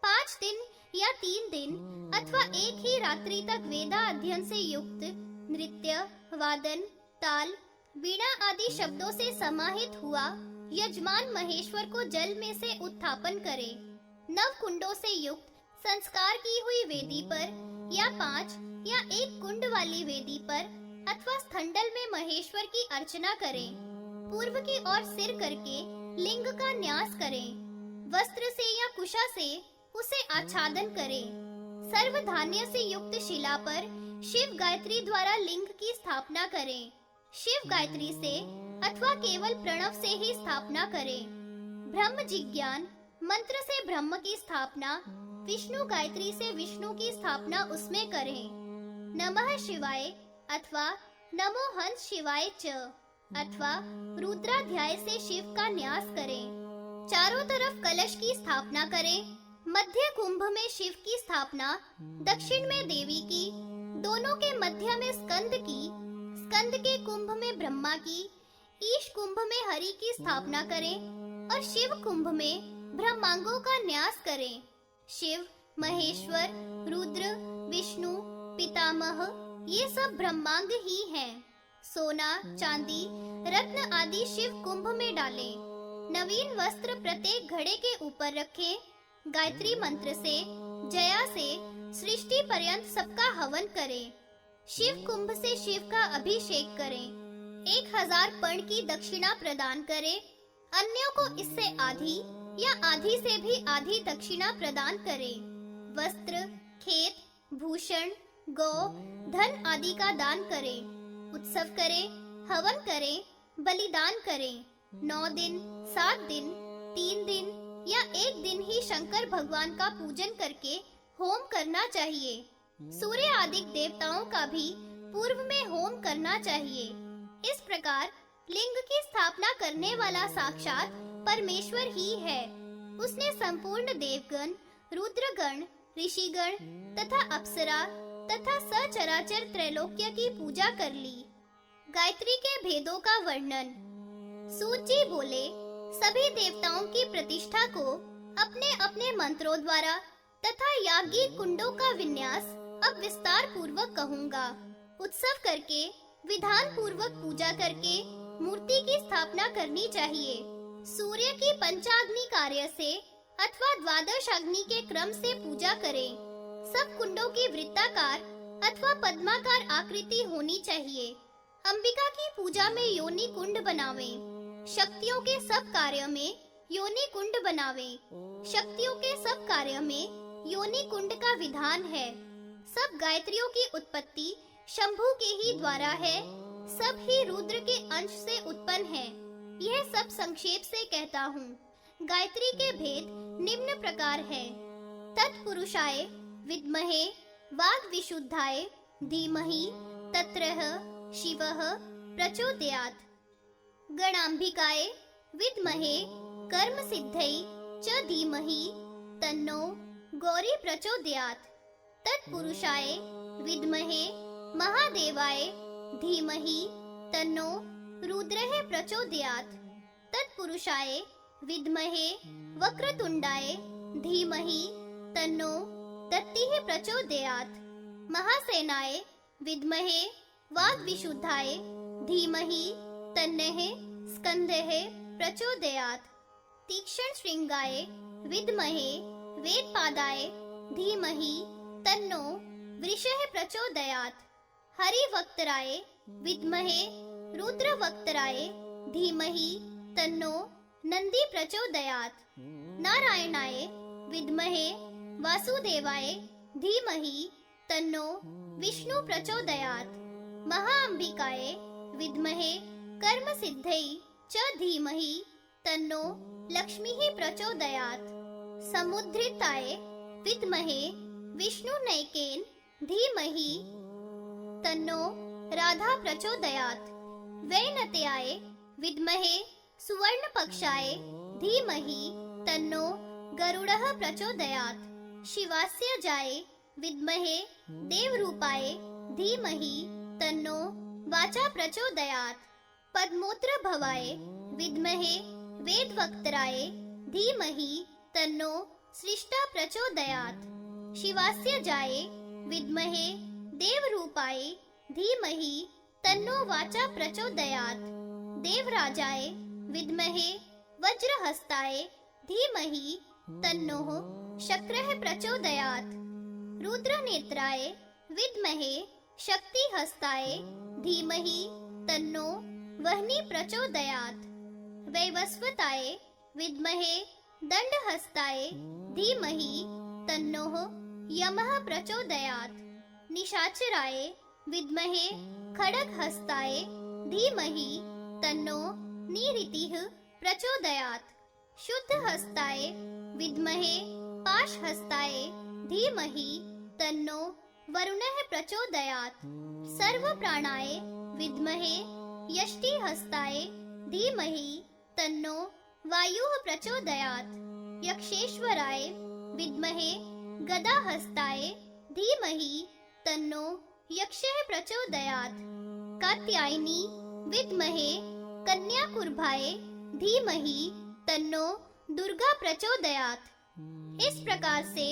5 दिन या 3 दिन अथवा एक ही रात्रि तक वेदा अध्ययन से युक्त नृत्य, वादन, ताल, वीणा आदि शब्दों से समाहित हुआ यजमान महेश्वर को जल में से उत्थापन करे। 9 कुंडों से युक्त संस्कार की हुई वेदी पर या 5 या 1 कुंड वाली वेदी पर अथवा स्थंडल में महेश्वर की अर्चना करें। पूर्व की ओर सिर करके लिंग का न्यास करें। वस्त्र से या कुशा से उसे आच्छादन करें। सर्व धान्य से युक्त शिला पर शिव गायत्री द्वारा लिंग की स्थापना करें। शिव गायत्री से अथवा केवल प्रणव से ही स्थापना करें। ब्रह्म जिज्ञान मंत्र से ब्रह्म की स्थापना, विष्णु गायत्री से विष्णु की स्थापना उसमें करें। नमः शिवाय अथवा नमो हंस शिवाय च अथवा रुद्राध्याय से शिव का न्यास करें। चारों तरफ कलश की स्थापना करें। मध्य कुंभ में शिव की स्थापना, दक्षिण में देवी की, दोनों के मध्य में स्कंद की, स्कंद के कुंभ में ब्रह्मा की, ईश कुंभ में हरि की स्थापना करें और शिव कुंभ में ब्रह्मांगों का न्यास करें। शिव, महेश्वर, रुद्र, विष्णु, पितामह ये सब ब्रह्मांग ही हैं। सोना, चांदी, रत्न आदि शिव कुंभ में डालें। नवीन वस्त्र प्रत्येक घड़े के ऊपर रखें। गायत्री मंत्र से, जया से सृष्टि पर्यंत सबका हवन करें। शिव कुंभ से शिव का अभिषेक करें। 1000 पर्ण की दक्षिणा प्रदान करें। अन्यों को इससे आधी या आधी से भी आधी दक्षिणा प्रदान करें। वस्त्र, खेत, भूषण, गौ, धन आदि का दान करें। उत्सव करें, हवन करें, बलिदान करें। 9 दिन, 7 दिन, 3 दिन या 1 दिन ही शंकर भगवान का पूजन करके होम करना चाहिए। सूर्य आदि देवताओं का भी पूर्व में होम करना चाहिए। इस प्रकार लिंग की स्थापना करने वाला साक्षात परमेश्वर ही है। उसने संपूर्ण देवगण, रुद्रगण, ऋषिगण तथा अप्सरा तथा सचराचर त्रैलोक्य की पूजा कर ली। गायत्री के भेदों का वर्णन। सूत जी बोले, सभी देवताओं की प्रतिष्ठा को अपने अपने मंत्रों द्वारा तथा याज्ञिक कुंडों का विन्यास अब विस्तार पूर्वक कहूँगा। उत्सव करके, विधान पूर्वक पूजा करके मूर्ति की स्थापना करनी चाहिए। सूर्य की पंचाग्नि कार्य से अथवा 12 अग्नि के क्रम से पूजा करें। सब कुंडों की वृत्ताकार अथवा पद्माकार आकृति होनी चाहिए। अंबिका की पूजा में योनि कुंड बनावें। शक्तियों के सब कार्य में योनि कुंड बनावें। शक्तियों के सब कार्य में योनि कुंड का विधान है। सब गायत्रियों की उत्पत्ति शंभु के ही द्वारा है। सब ही रुद्र के अंश से उत्पन्न है। यह सब संक्षेप से कहता हूँ। गायत्री के भेद निम्न प्रकार है। तत्पुरुषाय विद्महे वाग विशुद्धाय धीमहि तत्रः शिवः प्रचोदयात्। गणांबिकाय विद्महे कर्म सिद्धै च धीमहि तन्नो गौरी प्रचोदयात्। तत्पुरुषाय विद्महे महादेवाय धीमहि तन्नो रुद्रः प्रचोदयात्। तत्पुरुषाय विद्महे वक्रतुंडाय धीमहि तन्नो दत्तिः प्रचोदयात्। महासेनाय विद्महे वाग्विशुद्धाय धीमहि तन्नः स्कंदः प्रचोदयात्। तीक्ष्ण श्रृंगाय विद्महे वेदपादाय धीमहि तन्नो वृषः प्रचोदयात्। हरिवक्त्राय विद्महे रुद्रवक्त्राय धीमहि तन्नो नंदी प्रचोदयात्। नारायणाय विद्महे वासुदेवाय धीमहि तन्नो विष्णु प्रचोदयात्। महाअंबिकाय विद्महे कर्म सिद्धै च धीमहि तन्नो लक्ष्मीः प्रचोदयात्। समुद्रिताय विद्महे विष्णुनैकेन धीमहि तन्नो राधा प्रचोदयात्। वैनत्याय विद्महे सुवर्णपक्षाय धीमहि तन्नो गरुडः प्रचोदयात्। शिवास्यजाय विद्महे देवरूपाय धीमहि तन्नो वाचा प्रचोदयात्। पद्मोत्रभवाय विद्महे वेदवक्त्राय धीमहि तन्नो सृष्टा प्रचोदयात्। शिवास्यजाय विद्महे देवरूपाय धीमहि तन्नो वाचा प्रचोदयात्। देवराजाय विद्महे वज्रहस्ताय धीमहि तन्नो शक्रः प्रचोदयात्। रुद्रनेत्राय विद्महे शक्तिहस्ताय धीमहि तन्नो वह्नि प्रचोदयात्। वैवस्वताय विद्महे दंडहस्ताय धीमहि तन्नो यमः प्रचोदयात्। निशाचराय विद्महे खड्गहस्ताय धीमहि तन्नो निरृतिः प्रचोदयात्। शुद्धहस्ताय विद्महे पाशहस्ताय धीमहि तन्नो वरुणः प्रचोदयात्। सर्वप्राणाय विद्महे यष्टिहस्ताय धीमहि तन्नो वायुः प्रचोदयात्। यक्षेश्वराय विद्महे गदाहस्ताय धीमहि तन्नो यक्षः प्रचोदयात्। कात्यायनी विद्महे कन्याकुर्भाय धीमहि तन्नो दुर्गा प्रचोदयात्। इस प्रकार से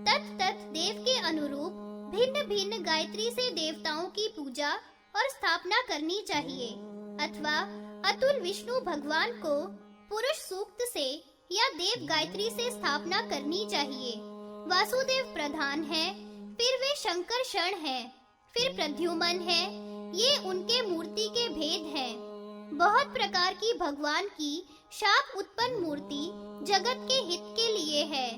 तत् देव के अनुरूप भिन्न भिन्न गायत्री से देवताओं की पूजा और स्थापना करनी चाहिए अथवा अतुल विष्णु भगवान को पुरुष सूक्त से या देव गायत्री से स्थापना करनी चाहिए। वासुदेव प्रधान है, फिर वे शंकर शरण है, फिर प्रद्युमन है। ये उनके मूर्ति के भेद हैं। बहुत प्रकार की भगवान की शाप उत्पन्न मूर्ति जगत के हित के लिए है,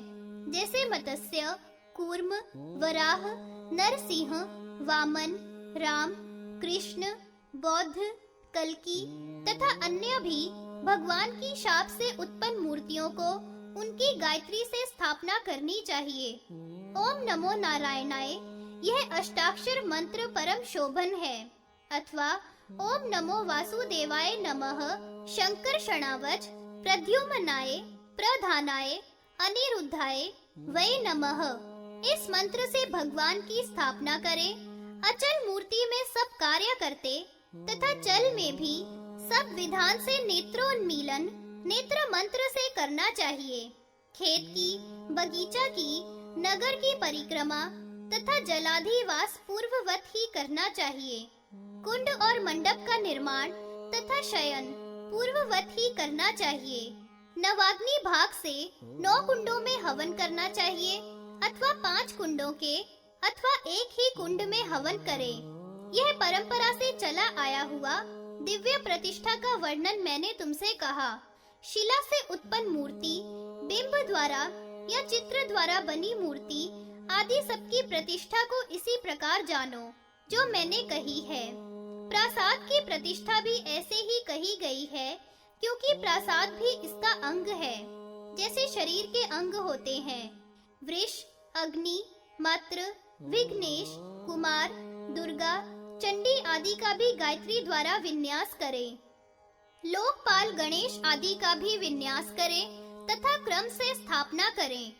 जैसे मत्स्य, कूर्म, वराह, नरसिंह, वामन, राम, कृष्ण, बौद्ध, कल्की तथा अन्य भी भगवान की शाप से उत्पन्न मूर्तियों को उनकी गायत्री से स्थापना करनी चाहिए। ओम नमो नारायणाय यह अष्टाक्षर मंत्र परम शोभन है, अथवा ओम नमो वासुदेवाय नमः शंकर शणावच प्रद्युम्नाय प्रधानाय अनिरुद्धाय वै नमः। इस मंत्र से भगवान की स्थापना करें। अचल मूर्ति में सब कार्य करते तथा चल में भी सब विधान से नेत्रोन्मीलन नेत्र मंत्र से करना चाहिए। खेत की, बगीचा की, नगर की परिक्रमा तथा जलाधिवास पूर्ववत ही करना चाहिए। कुंड और मंडप का निर्माण तथा शयन पूर्ववत ही करना चाहिए। नवाग्नि भाग से 9 कुंडों में हवन करना चाहिए, अथवा 5 कुंडों के अथवा एक ही कुंड में हवन करें। यह परंपरा से चला आया हुआ दिव्य प्रतिष्ठा का वर्णन मैंने तुमसे कहा। शिला से उत्पन्न मूर्ति, बिंब द्वारा या चित्र द्वारा बनी मूर्ति आदि सबकी प्रतिष्ठा को इसी प्रकार जानो जो मैंने कही है। प्रासाद की प्रतिष्ठा भी ऐसे ही कही गई है, क्योंकि प्रासाद भी इसका अंग है, जैसे शरीर के अंग होते हैं। वृष, अग्नि, मात्र, विघ्नेश, कुमार, दुर्गा, चंडी आदि का भी गायत्री द्वारा विन्यास करें। लोकपाल गणेश आदि का भी विन्यास करें तथा क्रम से स्थापना करें।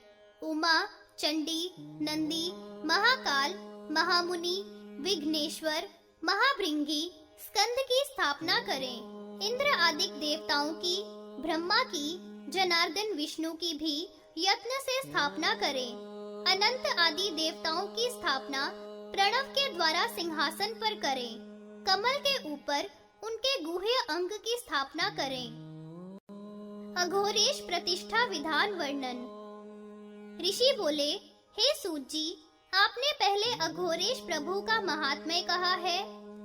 उमा, चंडी, नंदी, महाकाल, महामुनि, विघ्नेश्वर, महाभृंगी, स्कंद की स्थापना करें। इंद्र आदि देवताओं की, ब्रह्मा की, जनार्दन विष्णु की भी यत्न से स्थापना करें। अनंत आदि देवताओं की स्थापना प्रणव के द्वारा सिंहासन पर करें। कमल के ऊपर उनके गुह्य अंग की स्थापना करें। अघोरेश प्रतिष्ठा विधान वर्णन। ऋषि बोले, हे सूत जी, आपने पहले अघोरेश प्रभु का महात्म्य कहा है,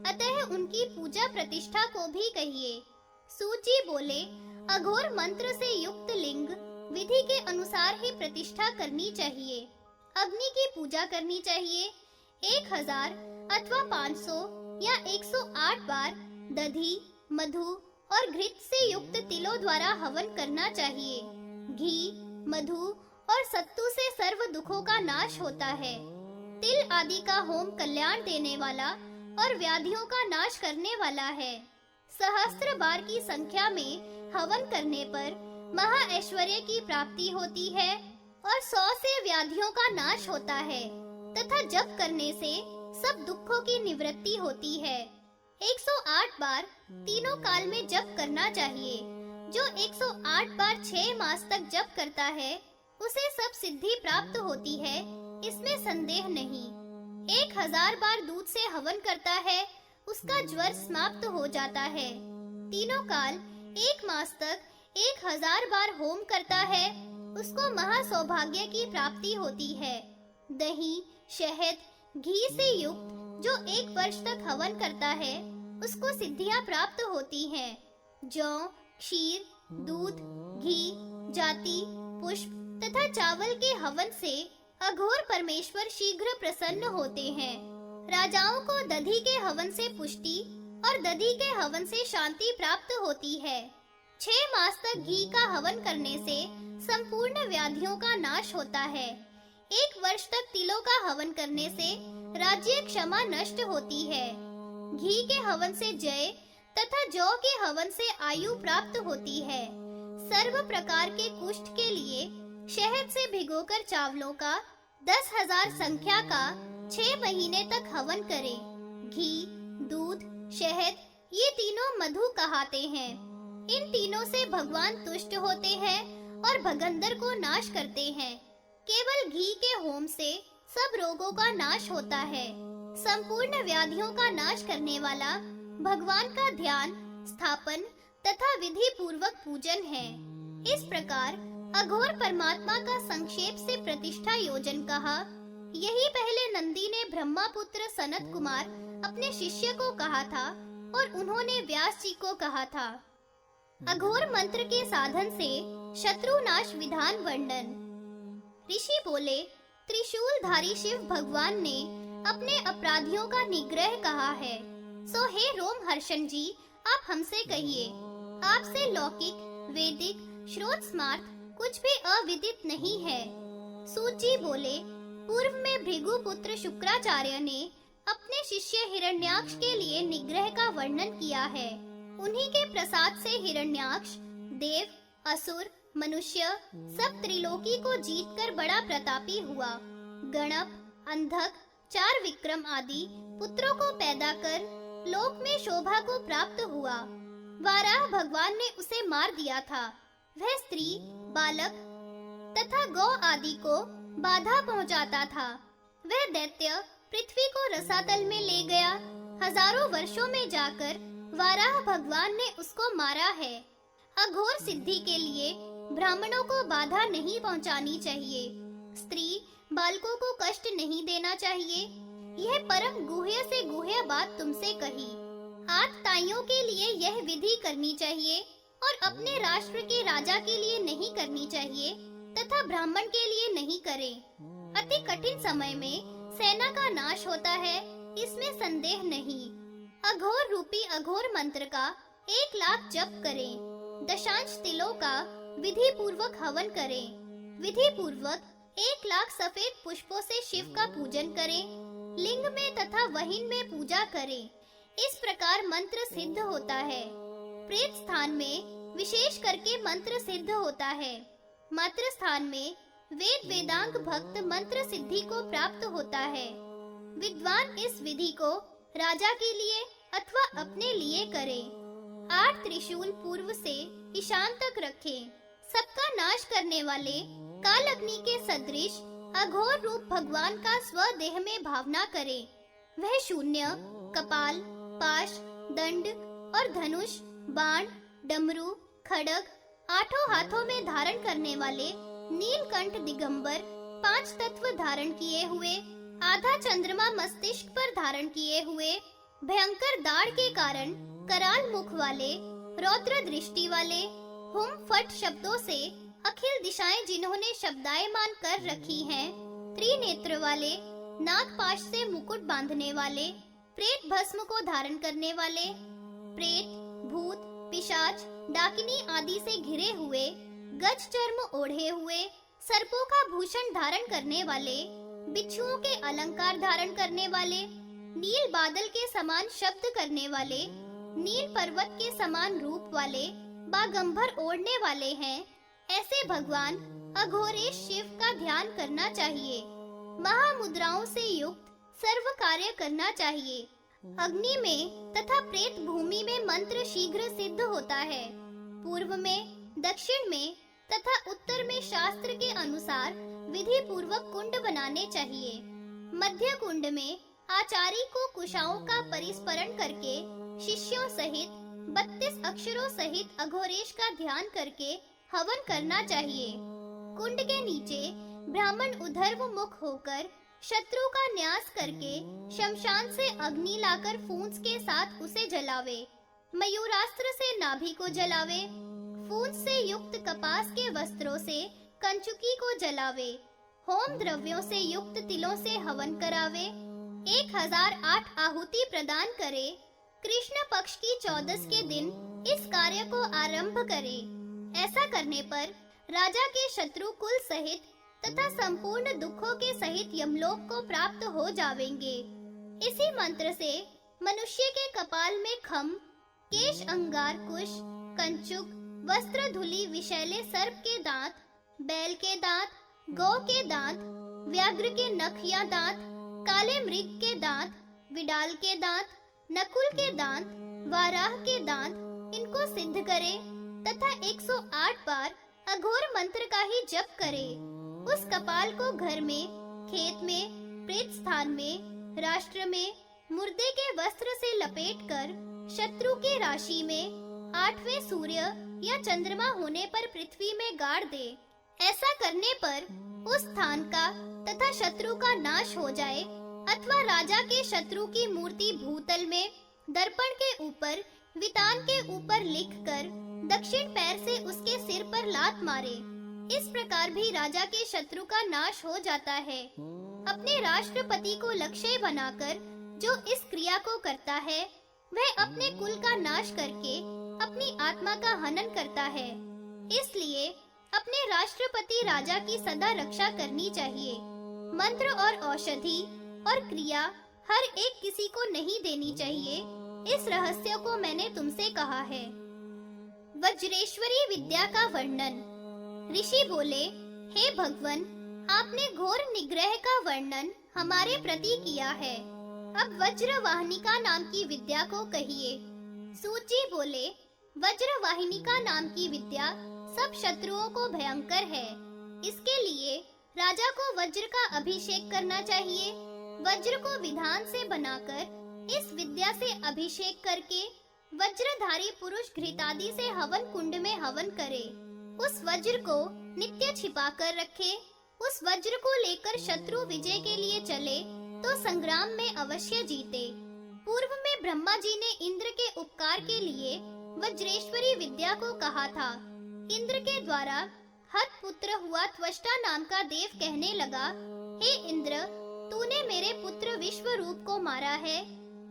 अतः उनकी पूजा प्रतिष्ठा को भी कहिए। सूत जी बोले, अघोर मंत्र से युक्त लिंग विधि के अनुसार ही प्रतिष्ठा करनी चाहिए। अग्नि की पूजा करनी चाहिए। 1000 अथवा 500 या 108 बार दधी, मधु और घृत से युक्त तिलों द्वारा हवन करना चाहिए। घी, मधु और सत्तू से सर्व दुखों का नाश होता है। तिल आदि का होम कल्याण देने वाला और व्याधियों का नाश करने वाला है। सहस्त्र बार की संख्या में हवन करने पर महा ऐश्वर्य की प्राप्ति होती है और 100 से व्याधियों का नाश होता है तथा जप करने से सब दुखों की निवृत्ति होती है। 108 बार तीनों काल में जप करना चाहिए। जो 108 बार 6 मास तक जप करता है उसे सब सिद्धि प्राप्त होती है, इसमें संदेह नहीं। 1000 बार दूध से हवन करता है, उसका ज्वर समाप्त हो जाता है। तीनों काल 1 मास तक 1000 बार होम करता है, उसको महा सौभाग्य की प्राप्ति होती है। दही, शहद, घी से युक्त जो 1 वर्ष तक हवन करता है उसको सिद्धियां प्राप्त होती हैं। जौ, क्षीर, दूध, घी, जाति, पुष्प तथा चावल के हवन से अघोर परमेश्वर शीघ्र प्रसन्न होते हैं। राजाओं को दधी के हवन से पुष्टि और दधी के हवन से शांति प्राप्त होती है। 6 मास तक घी का हवन करने से संपूर्ण व्याधियों का नाश होता है। 1 वर्ष तक तिलों का हवन करने से राज्य क्षमा नष्ट होती है। घी के हवन से जय तथा जौ के हवन से आयु प्राप्त होती है। सर्व प्रकार के कुष्ठ के लिए शहद से भिगोकर चावलों का 10,000 संख्या का 6 महीने तक हवन करें। घी, दूध, शहद ये तीनों मधु कहाते हैं। इन तीनों से भगवान तुष्ट होते हैं और भगंदर को नाश करते हैं। केवल घी के होम से सब रोगों का नाश होता है। संपूर्ण व्याधियों का नाश करने वाला भगवान का ध्यान, स्थापन तथा विधि पूर्वक पूजन है। इस प्रकार अघोर परमात्मा का संक्षेप से प्रतिष्ठा योजन कहा। यही पहले नंदी ने ब्रह्मपुत्र सनत कुमार अपने शिष्य को कहा था और उन्होंने व्यास जी को कहा था। अघोर मंत्र के साधन से शत्रुनाश विधान वर्णन। ऋषि बोले, त्रिशूलधारी शिव भगवान ने अपने अपराधियों का निग्रह कहा है। सो हे रोम हर्षण जी, आप हमसे कहिए, आपसे लौकिक, वैदिक, श्रोत स्मार्त कुछ भी अविदित नहीं है। सूत जी बोले, पूर्व में भृगुपुत्र शुक्राचार्य ने अपने शिष्य हिरण्याक्ष के लिए निग्रह का वर्णन किया है। उन्हीं के प्रसाद से हिरण्याक्ष देव, असुर, मनुष्य सब त्रिलोकी को जीतकर बड़ा प्रतापी हुआ। गणप, अंधक, 4 विक्रम आदि पुत्रों को पैदा कर लोक में शोभा को प्राप्त हुआ। वाराह भगवान ने उसे मार दिया था। वह स्त्री, बालक तथा गौ आदि को बाधा पहुंचाता था। वह दैत्य पृथ्वी को रसातल में ले गया। हजारों वर्षों में जाकर वाराह भगवान ने उसको मारा है। अघोर सिद्धि के लिए ब्राह्मणों को बाधा नहीं पहुंचानी चाहिए। स्त्री, बालकों को कष्ट नहीं देना चाहिए। यह परम गुह्य से गुह्य बात तुमसे कही। आतताइयों के लिए यह विधि करनी चाहिए और अपने राष्ट्र के राजा के लिए नहीं करनी चाहिए तथा ब्राह्मण के लिए नहीं करें। अति कठिन समय में सेना का नाश होता है, इसमें संदेह नहीं। अघोर रूपी अघोर मंत्र का 1 लाख जप करें। दशांश तिलों का विधि पूर्वक हवन करें। विधि पूर्वक 1 लाख सफेद पुष्पों से शिव का पूजन करें। लिंग में तथा वहीन में पूजा करें। इस प्रकार मंत्र सिद्ध होता है। प्रेत स्थान में विशेष करके मंत्र सिद्ध होता है। मातृ स्थान में वेद वेदांग भक्त मंत्र सिद्धि को प्राप्त होता है। विद्वान इस विधि को राजा के लिए अथवा अपने लिए करे। 8 त्रिशूल पूर्व से ईशान तक रखें। सबका नाश करने वाले काल अग्नि के सदृश अघोर रूप भगवान का स्वदेह में भावना करे। वह शून्य, कपाल, पाश, दंड और धनुष, बाण, डमरू, खड्ग 8 हाथों में धारण करने वाले नीलकंठ दिगंबर 5 तत्व धारण किए हुए, आधा चंद्रमा मस्तिष्क पर धारण किए हुए, भयंकर दाढ़ के कारण कराल मुख वाले, रौद्र दृष्टि वाले, हुम फट शब्दों से अखिल दिशाएं जिन्होंने शब्दायमान कर रखी हैं, त्रिनेत्र वाले, नागपाश से मुकुट बांधने वाले, प्रेत भस्म को धारण करने वाले, प्रेत, भूत, पिशाच, डाकिनी आदि से घिरे हुए, गज चर्म ओढ़े हुए, सर्पों का भूषण धारण करने वाले, बिच्छुओं के अलंकार धारण करने वाले, नील बादल के समान शब्द करने वाले, नील पर्वत के समान रूप वाले, बागंबर ओढ़ने वाले हैं। ऐसे भगवान अघोरेश शिव का ध्यान करना चाहिए। महामुद्राओं से युक्त सर्व कार्य करना चाहिए। अग्नि में तथा प्रेत भूमि में मंत्र शीघ्र सिद्ध होता है। पूर्व में, दक्षिण में तथा उत्तर में शास्त्र के अनुसार विधि पूर्वक कुंड बनाने चाहिए। मध्य कुंड में आचार्य को कुशाओं का परिस्मरण करके शिष्यों सहित 32 अक्षरों सहित अघोरेश का ध्यान करके हवन करना चाहिए। कुंड के नीचे ब्राह्मण उधर्व मुख होकर शत्रु का न्यास करके शमशान से अग्नि लाकर फूंस के साथ उसे जलावे। मयूरास्त्र से नाभि को जलावे। फूंस से युक्त कपास के वस्त्रों से कंचुकी को जलावे। होम द्रव्यों से युक्त तिलों से हवन करावे। 1008 आहुति प्रदान करे। कृष्ण पक्ष की 14 के दिन इस कार्य को आरंभ करे। ऐसा करने पर राजा के शत्रु कुल सहित तथा संपूर्ण दुखों के सहित यमलोक को प्राप्त हो जावेंगे। इसी मंत्र से मनुष्य के कपाल में खम, केश अंगार कुश, कंचुक, वस्त्र धुली विशैले सर्प के दांत, बैल के दांत, गौ के दांत, व्याघ्र के नख या दांत, काले मृग के दांत, विडाल के दांत, नकुल के दांत, वाराह के दांत, इनको सिद्ध करे तथा 108 बार अघोर मंत्र का ही जप करे। उस कपाल को घर में, खेत में, प्रेत स्थान में, राष्ट्र में मुर्दे के वस्त्र से लपेटकर शत्रु के राशि में आठवें सूर्य या चंद्रमा होने पर पृथ्वी में गाड़ दे। ऐसा करने पर उस स्थान का तथा शत्रु का नाश हो जाए, अथवा राजा के शत्रु की मूर्ति भूतल में दर्पण के ऊपर वितान के ऊपर लिखकर दक्षिण पैर से उसके सिर पर लात मारे। इस प्रकार भी राजा के शत्रु का नाश हो जाता है। अपने राष्ट्रपति को लक्ष्य बनाकर जो इस क्रिया को करता है, वह अपने कुल का नाश करके अपनी आत्मा का हनन करता है। इसलिए अपने राष्ट्रपति राजा की सदा रक्षा करनी चाहिए। मंत्र और औषधि और क्रिया हर एक किसी को नहीं देनी चाहिए। इस रहस्य को मैंने तुमसे कहा है। वज्रेश्वरी विद्या का वर्णन। ऋषि बोले, हे भगवन, आपने घोर निग्रह का वर्णन हमारे प्रति किया है। अब वज्रवाहिनिका नाम की विद्या को कहिए। सूत जी बोले, वज्रवाहिनिका नाम की विद्या सब शत्रुओं को भयंकर है। इसके लिए राजा को वज्र का अभिषेक करना चाहिए। वज्र को विधान से बनाकर इस विद्या से अभिषेक करके वज्रधारी पुरुष घृतादि से हवन कुंड में हवन करे। उस वज्र को नित्य छिपा कर रखे। उस वज्र को लेकर शत्रु विजय के लिए चले तो संग्राम में अवश्य जीते। पूर्व में ब्रह्मा जी ने इंद्र के उपकार के लिए वज्रेश्वरी विद्या को कहा था। इंद्र के द्वारा हत पुत्र हुआ त्वष्टा नाम का देव कहने लगा, हे इंद्र, तूने मेरे पुत्र विश्व रूप को मारा है,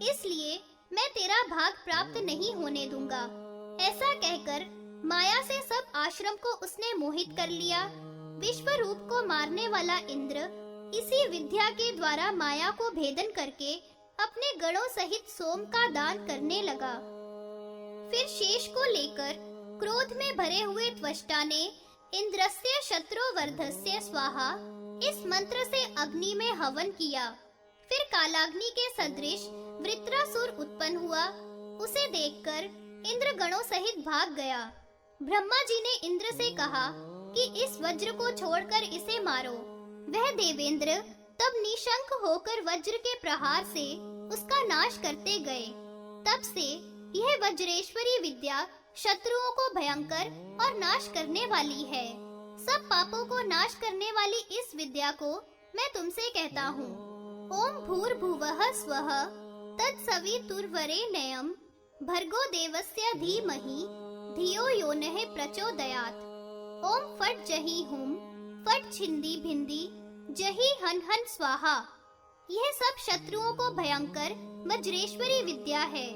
इसलिए मैं तेरा भाग प्राप्त नहीं होने दूंगा। ऐसा कहकर माया से सब आश्रम को उसने मोहित कर लिया। विश्व रूप को मारने वाला इंद्र इसी विद्या के द्वारा माया को भेदन करके अपने गणों सहित सोम का दान करने लगा। फिर शेष को लेकर क्रोध में भरे हुए त्वष्टा ने इंद्रस्य शत्रुवर्धस्य स्वाहा इस मंत्र से अग्नि में हवन किया। फिर कालाग्नि के सदृश वृत्रासुर उत्पन्न हुआ। उसे देखकर इंद्र गणों सहित भाग गया। ब्रह्मा जी ने इंद्र से कहा कि इस वज्र को छोड़कर इसे मारो। वह देवेंद्र तब निशंक होकर वज्र के प्रहार से उसका नाश करते गए। तब से यह वज्रेश्वरी विद्या शत्रुओं को भयंकर और नाश करने वाली है। सब पापों को नाश करने वाली इस विद्या को मैं तुमसे कहता हूँ। ओम भूर्भुवः स्वः तत्सवितुर्वरेण्यं भर्गो देवस्य धीमहि धियो यो नः प्रचोदयात्। ओम फट जहि हुम फट छिंदी भिंदी जहि हन हन स्वाहा। यह सब शत्रुओं को भयंकर वज्रेश्वरी विद्या है।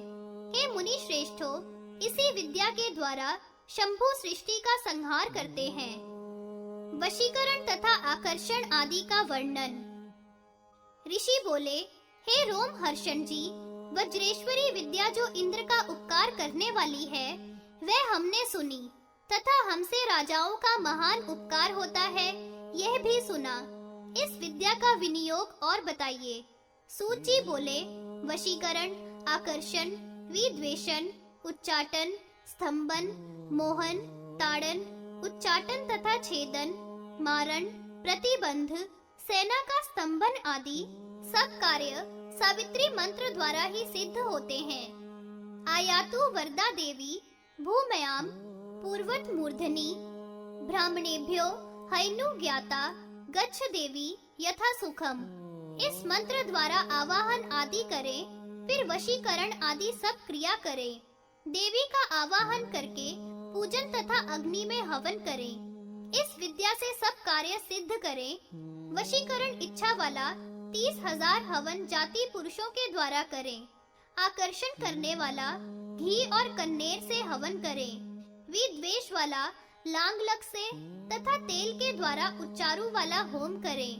हे मुनि श्रेष्ठो, इसी विद्या के द्वारा शंभु सृष्टि का संहार करते हैं। वशीकरण तथा आकर्षण आदि का वर्णन। ऋषि बोले, हे रोम हर्षण जी, वज्रेश्वरी विद्या जो इंद्र का उपकार करने वाली है, वह हमने सुनी तथा हमसे राजाओं का महान उपकार होता है, यह भी सुना। इस विद्या का विनियोग और बताइए। सूत जी बोले, वशीकरण, आकर्षण, विद्वेषण, उच्चाटन, स्तंभन, मोहन, ताड़न, उच्चाटन तथा छेदन, मारण, प्रतिबंध, सेना का स्तंभन आदि सब कार्य सावित्री मंत्र द्वारा ही सिद्ध होते हैं। आयातु वरदा देवी भूमयाम पूर्वत मूर्धनि ब्राह्मणेभ्यो हैनु ज्ञाता गच्छ देवी यथा सुखम। इस मंत्र द्वारा आवाहन आदि करें, फिर वशीकरण आदि सब क्रिया करें। देवी का आवाहन करके पूजन तथा अग्नि में हवन करें। इस विद्या से सब कार्य सिद्ध करें। वशीकरण इच्छा वाला 30,000 हवन जाति पुरुषों के द्वारा करें। आकर्षण करने वाला घी और कन्नेर से हवन करें। विद्वेष वाला लांगलक से तथा तेल के द्वारा उच्चारू वाला होम करें।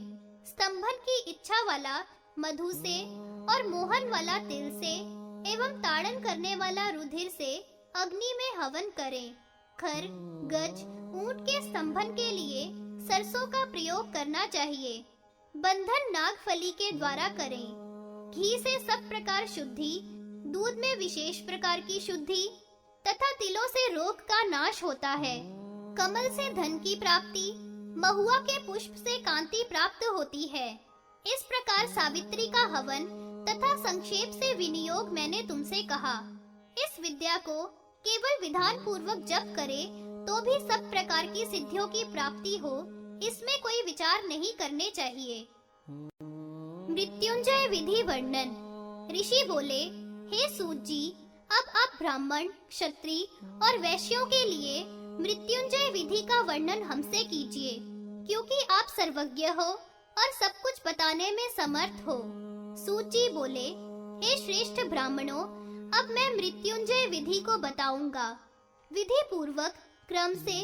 स्तंभन की इच्छा वाला मधु से और मोहन वाला तिल से एवं ताड़न करने वाला रुधिर से अग्नि में हवन करें। खर, गज, ऊंट के स्तंभन के लिए सरसों का प्रयोग करना चाहिए। बंधन नागफली के द्वारा करें। घी से सब प्रकार शुद्धि, दूध में विशेष प्रकार की शुद्धि तथा तिलों से रोग का नाश होता है। कमल से धन की प्राप्ति, महुआ के पुष्प से कांति प्राप्त होती है। इस प्रकार सावित्री का हवन तथा संक्षेप से विनियोग मैंने तुमसे कहा। इस विद्या को केवल विधान पूर्वक जप करे तो भी सब प्रकार की सिद्धियों की प्राप्ति हो, इसमें कोई विचार नहीं करने चाहिए। मृत्युंजय विधि वर्णन। ऋषि बोले, हे सूत जी, अब आप ब्राह्मण, क्षत्रिय और वैश्यों के लिए मृत्युंजय विधि का वर्णन हमसे कीजिए, क्योंकि आप सर्वज्ञ हो और सब कुछ बताने में समर्थ हो। सूत जी बोले, हे श्रेष्ठ ब्राह्मणों, अब मैं मृत्युंजय विधि को बताऊंगा। विधि पूर्वक क्रम से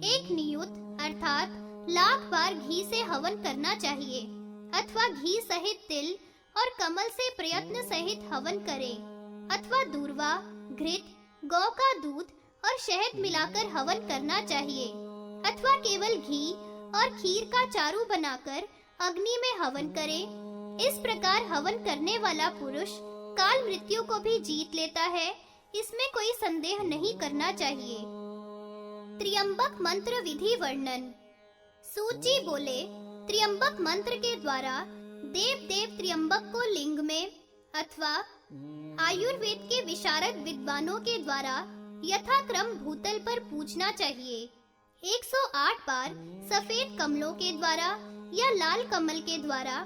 एक नियुत अर्थात 1,00,000 बार घी से हवन करना चाहिए, अथवा घी सहित तिल और कमल से प्रयत्न सहित हवन करें, अथवा दूर्वा, घृत, गौ का दूध और शहद मिलाकर हवन करना चाहिए, अथवा केवल घी और खीर का चारू बनाकर अग्नि में हवन करें। इस प्रकार हवन करने वाला पुरुष काल मृत्यु को भी जीत लेता है, इसमें कोई संदेह नहीं करना चाहिए। त्र्यंबक मंत्र विधि वर्णन। सूत जी बोले, त्र्यंबक मंत्र के द्वारा देव त्र्यंबक को लिंग में अथवा आयुर्वेद के विशारद विद्वानों के द्वारा यथाक्रम भूतल पर पूजना चाहिए। 108 बार सफेद कमलों के द्वारा या लाल कमल के द्वारा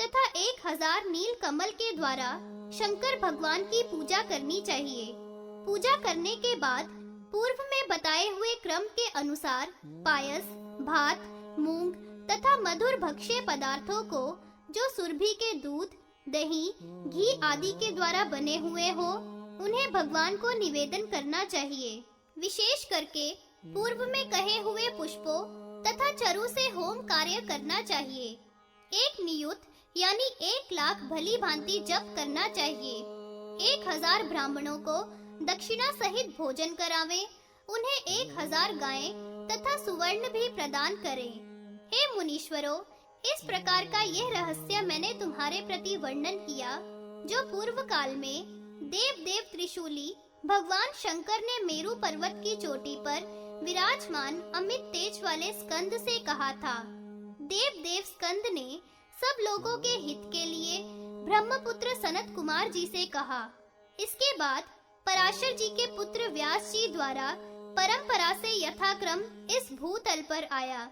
तथा 1000 नील कमल के द्वारा शंकर भगवान की पूजा करनी चाहिए। पूजा करने के बाद पूर्व में बताए हुए क्रम के अनुसार पायस, भात, मूंग तथा मधुर भक्ष्य पदार्थों को जो सुरभि के दूध, दही, घी आदि के द्वारा बने हुए हो, उन्हें भगवान को निवेदन करना चाहिए। विशेष करके पूर्व में कहे हुए पुष्पों तथा चरु से होम कार्य करना चाहिए। एक नियुत यानी 1,00,000 भली भांति जप करना चाहिए। 1000 ब्राह्मणों को दक्षिणा सहित भोजन करावे, उन्हें 1000 गायें तथा सुवर्ण भी प्रदान करें। हे मुनीश्वरों, इस प्रकार का यह रहस्य मैंने तुम्हारे प्रति वर्णन किया, जो पूर्व काल में देव त्रिशूली भगवान शंकर ने मेरु पर्वत की चोटी पर विराजमान अमित तेज वाले स्कंद से कहा था। देव स्कंद ने सब लोगों के हित के लिए ब्रह्मपुत्र सनत कुमार जी से कहा। इसके बाद पराशर जी के पुत्र व्यास जी द्वारा परंपरा से यथाक्रम इस भूतल पर आया।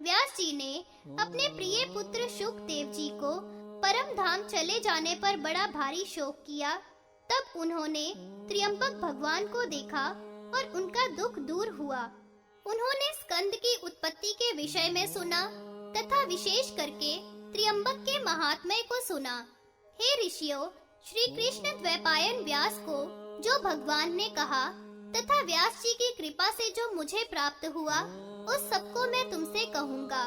व्यास जी ने अपने प्रिय पुत्र शुकदेव जी को परम धाम चले जाने पर बड़ा भारी शोक किया। तब उन्होंने त्र्यंबक भगवान को देखा और उनका दुख दूर हुआ। उन्होंने स्कंद की उत्पत्ति के विषय में सुना तथा विशेष करके त्र्यंबक के महात्म्य को सुना। हे ऋषियों, श्री कृष्ण द्वैपायन व्यास को जो भगवान ने कहा तथा व्यास जी की कृपा से जो मुझे प्राप्त हुआ, उस सबको मैं तुमसे कहूँगा।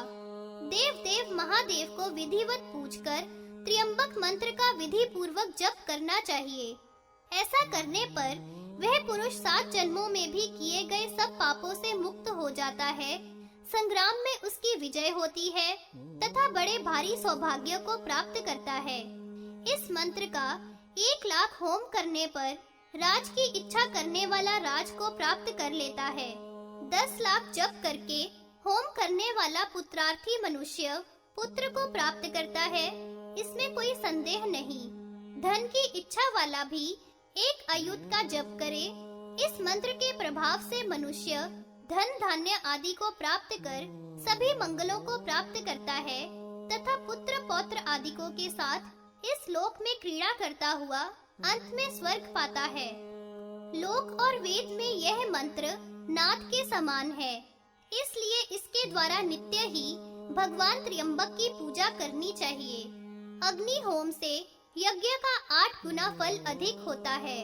देव महादेव को विधिवत पूजकर त्र्यंबक मंत्र का विधि पूर्वक जप करना चाहिए। ऐसा करने पर वह पुरुष 7 जन्मों में भी किए गए सब पापों से मुक्त हो जाता है, संग्राम में उसकी विजय होती है तथा बड़े भारी सौभाग्य को प्राप्त करता है। इस मंत्र का 1,00,000 होम करने पर राज की इच्छा करने वाला राज को प्राप्त कर लेता है। 10,00,000 जप करके होम करने वाला पुत्रार्थी मनुष्य पुत्र को प्राप्त करता है, इसमें कोई संदेह नहीं। धन की इच्छा वाला भी 1 अयुत का जप करे। इस मंत्र के प्रभाव से मनुष्य धन धान्य आदि को प्राप्त कर सभी मंगलों को प्राप्त करता है तथा पुत्र पौत्र आदिकों के साथ इस लोक में क्रीड़ा करता हुआ अंत में स्वर्ग पाता है। लोक और वेद में यह मंत्र नाद के समान है, इसलिए इसके द्वारा नित्य ही भगवान त्र्यंबक की पूजा करनी चाहिए। अग्नि होम से यज्ञ का 8 गुना फल अधिक होता है।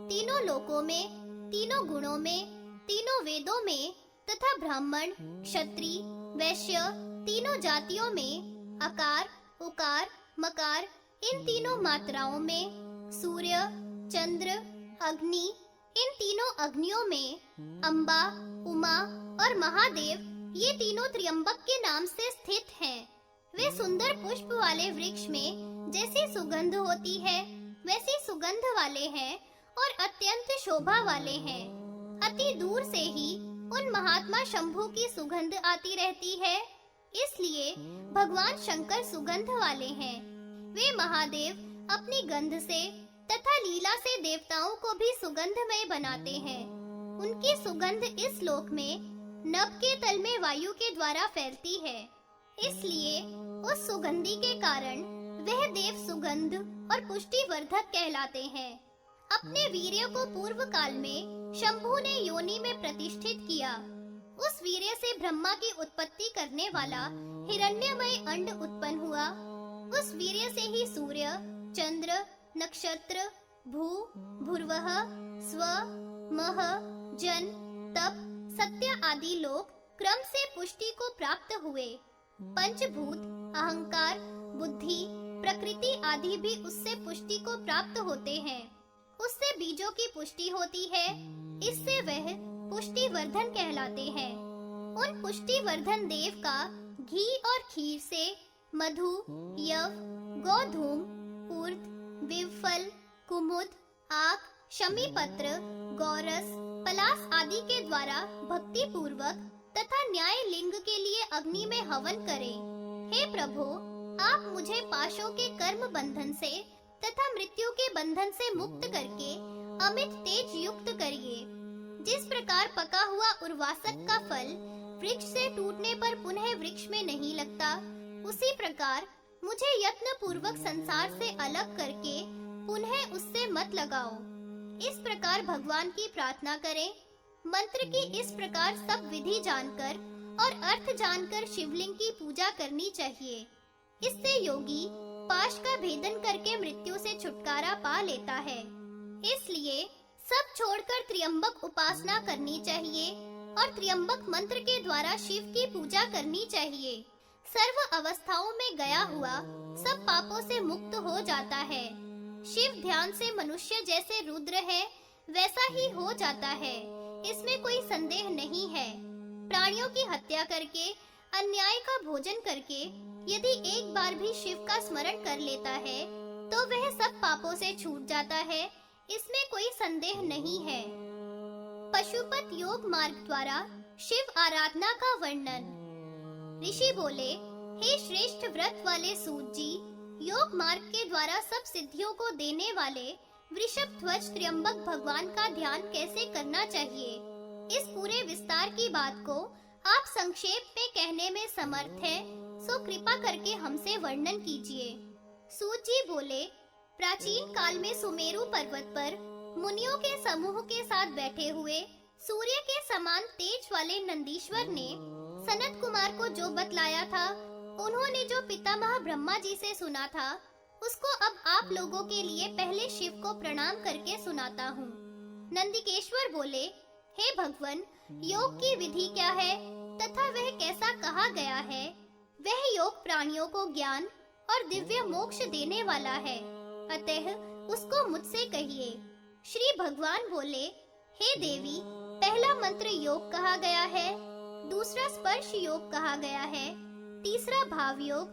तीनों लोकों में, तीनों गुणों में, तीनों वेदों में तथा ब्राह्मण, क्षत्रिय, वैश्य तीनों जातियों में अकार, उकार, मकार इन तीनों मात्राओं में, सूर्य, चंद्र, अग्नि इन तीनों अग्नियों में, अम्बा, उमा और महादेव ये तीनों त्र्यंबक के नाम से स्थित हैं। वे सुंदर पुष्प वाले वृक्ष में जैसी सुगंध होती है वैसी सुगंध वाले हैं और अत्यंत शोभा वाले हैं। अति दूर से ही उन महात्मा शंभु की सुगंध आती रहती है, इसलिए भगवान शंकर सुगंध वाले हैं। वे महादेव अपनी गंध से तथा लीला से देवताओं को भी सुगंधमय बनाते हैं। उनकी सुगंध इस लोक में नभ के तल में वायु के द्वारा फैलती है। इसलिए उस सुगंधि के कारण वह देव सुगंध और पुष्टिवर्धक कहलाते हैं। अपने वीर्य को पूर्व काल में शंभु ने योनि में प्रतिष्ठित किया। उस वीर्य से ब्रह्मा की उत्पत्ति करने वाला हिरण्यमय अंड उत्पन्न हुआ। उस वीर्य से ही सूर्य, चंद्र, नक्षत्र, भू, भूर्वः, स्व, मह, जन, तप, सत्य आदि लोक क्रम से पुष्टि को प्राप्त हुए। पंचभूत, अहंकार, बुद्धि, प्रकृति आदि भी उससे पुष्टि को प्राप्त होते हैं। उससे बीजों की पुष्टि होती है। इससे वह पुष्टिवर्धन कहलाते हैं। उन पुष्टिवर्धन देव का घी और खीर से मधु, यव, गोधूम, उर्द, विवफल, कुमुद, आक, शमीपत्र, गौरस, पलास आदि के द्वारा भक्ति पूर्वक तथा न्याय लिंग के लिए अग्नि में हवन करें। हे प्रभु, आप मुझे पाशों के कर्म बंधन से तथा मृत्यु के बंधन से मुक्त करके अमित तेज युक्त करिए। जिस प्रकार पका हुआ उर्वासक का फल वृक्ष से टूटने पर पुनः वृक्ष में नहीं लगता, उसी प्रकार मुझे यत्न पूर्वक संसार से अलग करके पुनः उससे मत लगाओ। इस प्रकार भगवान की प्रार्थना करें। मंत्र की इस प्रकार सब विधि जानकर और अर्थ जानकर शिवलिंग की पूजा करनी चाहिए। इससे योगी पाश का भेदन करके मृत्यु से छुटकारा पा लेता है। इसलिए सब छोड़कर त्र्यंबक उपासना करनी चाहिए और त्र्यंबक मंत्र के द्वारा शिव की पूजा करनी चाहिए। सर्व अवस्थाओं में गया हुआ सब पापों से मुक्त हो जाता है। शिव ध्यान से मनुष्य जैसे रुद्र है वैसा ही हो जाता है, इसमें कोई संदेह नहीं है। प्राणियों की हत्या करके, अन्याय का भोजन करके यदि एक बार भी शिव का स्मरण कर लेता है तो वह सब पापों से छूट जाता है, इसमें कोई संदेह नहीं है। पशुपत योग मार्ग द्वारा शिव आराधना का वर्णन। ऋषि बोले, हे श्रेष्ठ व्रत वाले सूत जी, योग मार्ग के द्वारा सब सिद्धियों को देने वाले वृषभ ध्वज त्र्यंबक भगवान का ध्यान कैसे करना चाहिए, इस पूरे विस्तार की बात को आप संक्षेप में कहने में समर्थ हैं, सो कृपा करके हमसे वर्णन कीजिए। सूत जी बोले, प्राचीन काल में सुमेरु पर्वत पर मुनियों के समूह के साथ बैठे हुए सूर्य के समान तेज वाले नंदीश्वर ने सनत कुमार को जो बतलाया था, उन्होंने जो पितामह ब्रह्मा जी से सुना था, उसको अब आप लोगों के लिए पहले शिव को प्रणाम करके सुनाता हूँ। नंदिकेश्वर बोले, हे भगवन, योग की विधि क्या है तथा वह कैसा कहा गया है? वह योग प्राणियों को ज्ञान और दिव्य मोक्ष देने वाला है, अतः उसको मुझसे कहिए। श्री भगवान बोले, हे देवी, पहला मंत्र योग कहा गया है, दूसरा स्पर्श योग कहा गया है, तीसरा भाव योग,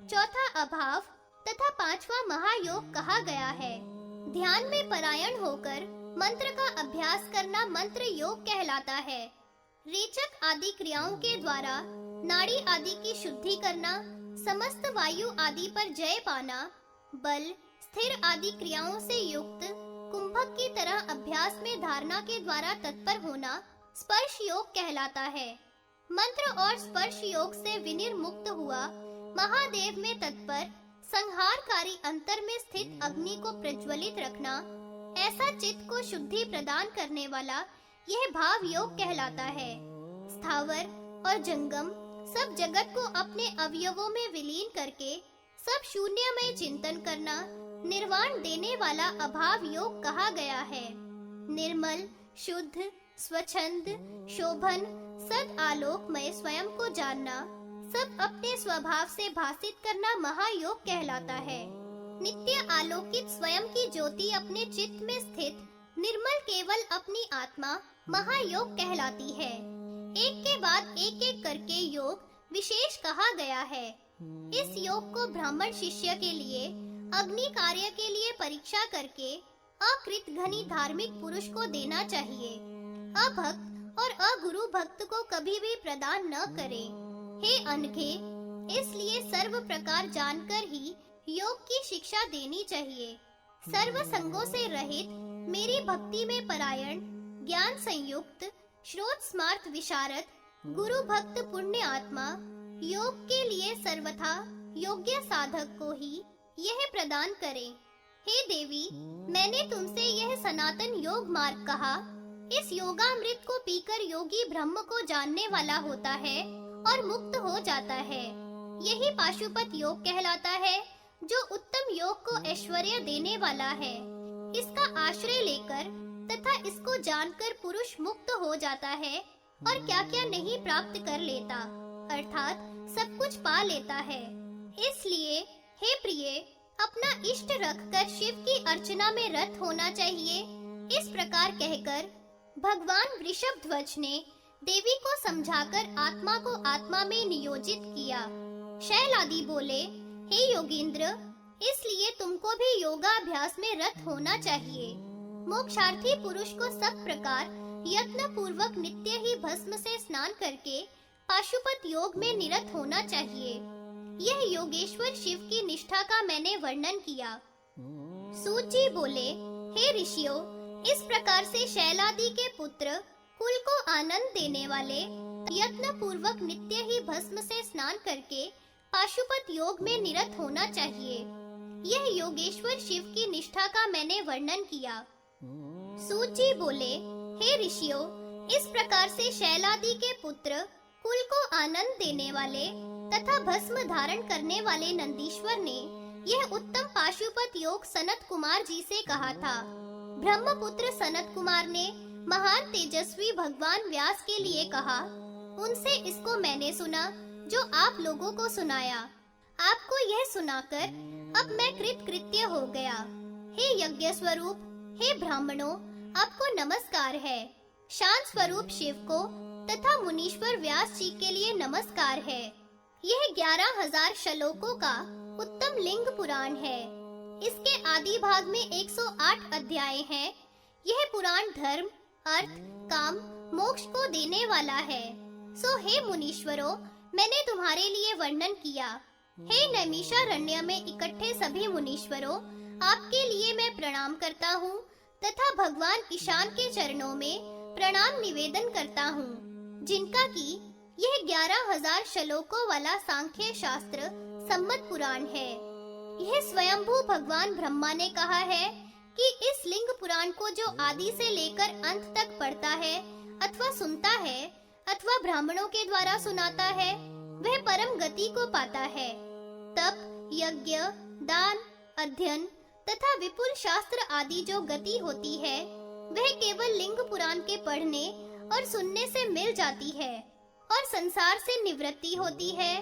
चौथा अभाव तथा पांचवा महायोग कहा गया है। ध्यान में परायण होकर मंत्र का अभ्यास करना मंत्र योग कहलाता है। रेचक आदि क्रियाओं के द्वारा नाड़ी आदि की शुद्धि करना, समस्त वायु आदि पर जय पाना, बल, स्थिर आदि क्रियाओं से युक्त कुंभक की तरह अभ्यास में धारणा के द्वारा तत्पर होना स्पर्श योग कहलाता है। मंत्र और स्पर्श योग से विनिर्मुक्त हुआ महादेव में तत्पर संहारकारी अंतर में स्थित अग्नि को प्रज्वलित रखना, ऐसा चित्त को शुद्धि प्रदान करने वाला यह भाव योग कहलाता है। स्थावर और जंगम सब जगत को अपने अवयवों में विलीन करके सब शून्यमय चिंतन करना निर्वाण देने वाला अभाव योग कहा गया है। निर्मल, शुद्ध, स्वच्छंद, शोभन, सद आलोकमय स्वयं को जानना, सब अपने स्वभाव से भासित करना महायोग कहलाता है। नित्य आलोकित स्वयं की ज्योति अपने चित्त में स्थित निर्मल केवल अपनी आत्मा महायोग कहलाती है। एक के बाद एक एक करके योग विशेष कहा गया है। इस योग को ब्राह्मण शिष्य के लिए अग्नि कार्य के लिए परीक्षा करके अकृत घनी धार्मिक पुरुष को देना चाहिए। अभक्त और अगुरु भक्त को कभी भी प्रदान न करे। हे अनघे, इसलिए सर्व प्रकार जानकर ही योग की शिक्षा देनी चाहिए। सर्व संगों से रहित मेरी भक्ति में परायण ज्ञान संयुक्त, श्रोत स्मार्त विशारद, गुरु भक्त पुण्य आत्मा, योग के लिए सर्वथा योग्य साधक को ही यह प्रदान करे। हे देवी, मैंने तुमसे यह सनातन योग मार्ग कहा। इस योगामृत को पीकर योगी ब्रह्म को जानने वाला होता है और मुक्त हो जाता है। यही पाशुपत योग कहलाता है, जो उत्तम योग को ऐश्वर्य देने वाला है। इसका आश्रय लेकर तथा इसको जानकर पुरुष मुक्त हो जाता है और क्या क्या नहीं प्राप्त कर लेता, अर्थात सब कुछ पा लेता है। इसलिए हे प्रिय, अपना इष्ट रखकर शिव की अर्चना में रत होना चाहिए। इस प्रकार कहकर भगवान वृषभध्वज ने देवी को समझाकर आत्मा को आत्मा में नियोजित किया। शैल आदि बोले, हे योगींद्र, इसलिए तुमको भी योगाभ्यास में रत होना चाहिए। मोक्षार्थी पुरुष को सब प्रकार यत्न पूर्वक नित्य ही भस्म से स्नान करके पाशुपत योग में निरत होना चाहिए। यह योगेश्वर शिव की निष्ठा का मैंने वर्णन किया। सूत जी बोले, हे ऋषियों, इस प्रकार से शैलादि के पुत्र कुल को आनंद देने वाले यत्न पूर्वक नित्य ही भस्म से स्नान करके पाशुपत योग में निरत होना चाहिए। यह योगेश्वर शिव की निष्ठा का मैंने वर्णन किया। सूत जी बोले, हे ऋषियों, इस प्रकार से शैलादि के पुत्र कुल को आनंद देने वाले तथा भस्म धारण करने वाले नंदीश्वर ने यह उत्तम पाशुपत योग सनत कुमार जी से कहा था। ब्रह्मपुत्र सनत कुमार ने महान तेजस्वी भगवान व्यास के लिए कहा। उनसे इसको मैंने सुना, जो आप लोगों को सुनाया। आपको यह सुनाकर अब मैं कृतकृत्य हो गया। हे यज्ञ स्वरूप, हे ब्राह्मणों, आपको नमस्कार है। शांत स्वरूप शिव को तथा मुनीश्वर व्यास जी के लिए नमस्कार है। यह 11,000 श्लोकों का उत्तम लिंग पुराण है। इसके आदि भाग में 108 अध्याय हैं। यह पुराण धर्म, अर्थ, काम, मोक्ष को देने वाला है। सो हे मुनीश्वरों, मैंने तुम्हारे लिए वर्णन किया। हे नैमिषारण्य में इकट्ठे सभी मुनीश्वरों, आपके लिए मैं प्रणाम करता हूँ तथा भगवान ईशान के चरणों में प्रणाम निवेदन करता हूँ, जिनका कि यह 11,000 श्लोकों वाला सांख्य शास्त्र सम्मत पुराण है। यह स्वयंभू भगवान ब्रह्मा ने कहा है कि इस लिंग पुराण को जो आदि से लेकर अंत तक पढ़ता है अथवा सुनता है अथवा ब्राह्मणों के द्वारा सुनाता है, वह परम गति को पाता है। तप, यज्ञ, दान, अध्ययन तथा विपुल शास्त्र आदि जो गति होती है, वह केवल लिंग पुराण के पढ़ने और सुनने से मिल जाती है और संसार से निवृत्ति होती है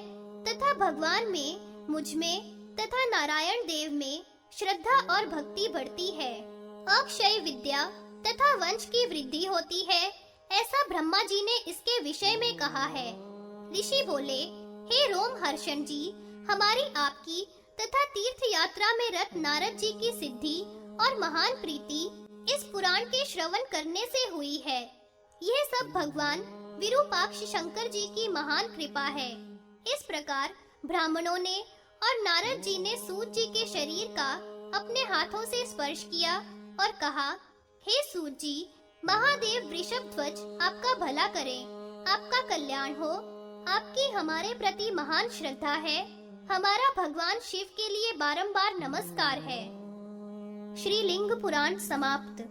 तथा भगवान में, मुझ में तथा नारायण देव में श्रद्धा और भक्ति बढ़ती है। अक्षय विद्या तथा वंश की वृद्धि होती है, ऐसा ब्रह्मा जी ने इसके विषय में कहा है। ऋषि बोले, हे रोमहर्षण जी, हमारी आपकी तथा तीर्थ यात्रा में रत नारद जी की सिद्धि और महान प्रीति इस पुराण के श्रवण करने से हुई है। यह सब भगवान विरूपाक्ष शंकर जी की महान कृपा है। इस प्रकार ब्राह्मणों ने और नारद जी ने सूत जी के शरीर का अपने हाथों से स्पर्श किया और कहा, हे सूत जी, महादेव वृषभध्वज आपका भला करें, आपका कल्याण हो। आपकी हमारे प्रति महान श्रद्धा है। हमारा भगवान शिव के लिए बारंबार नमस्कार है। श्री लिंग पुराण समाप्त।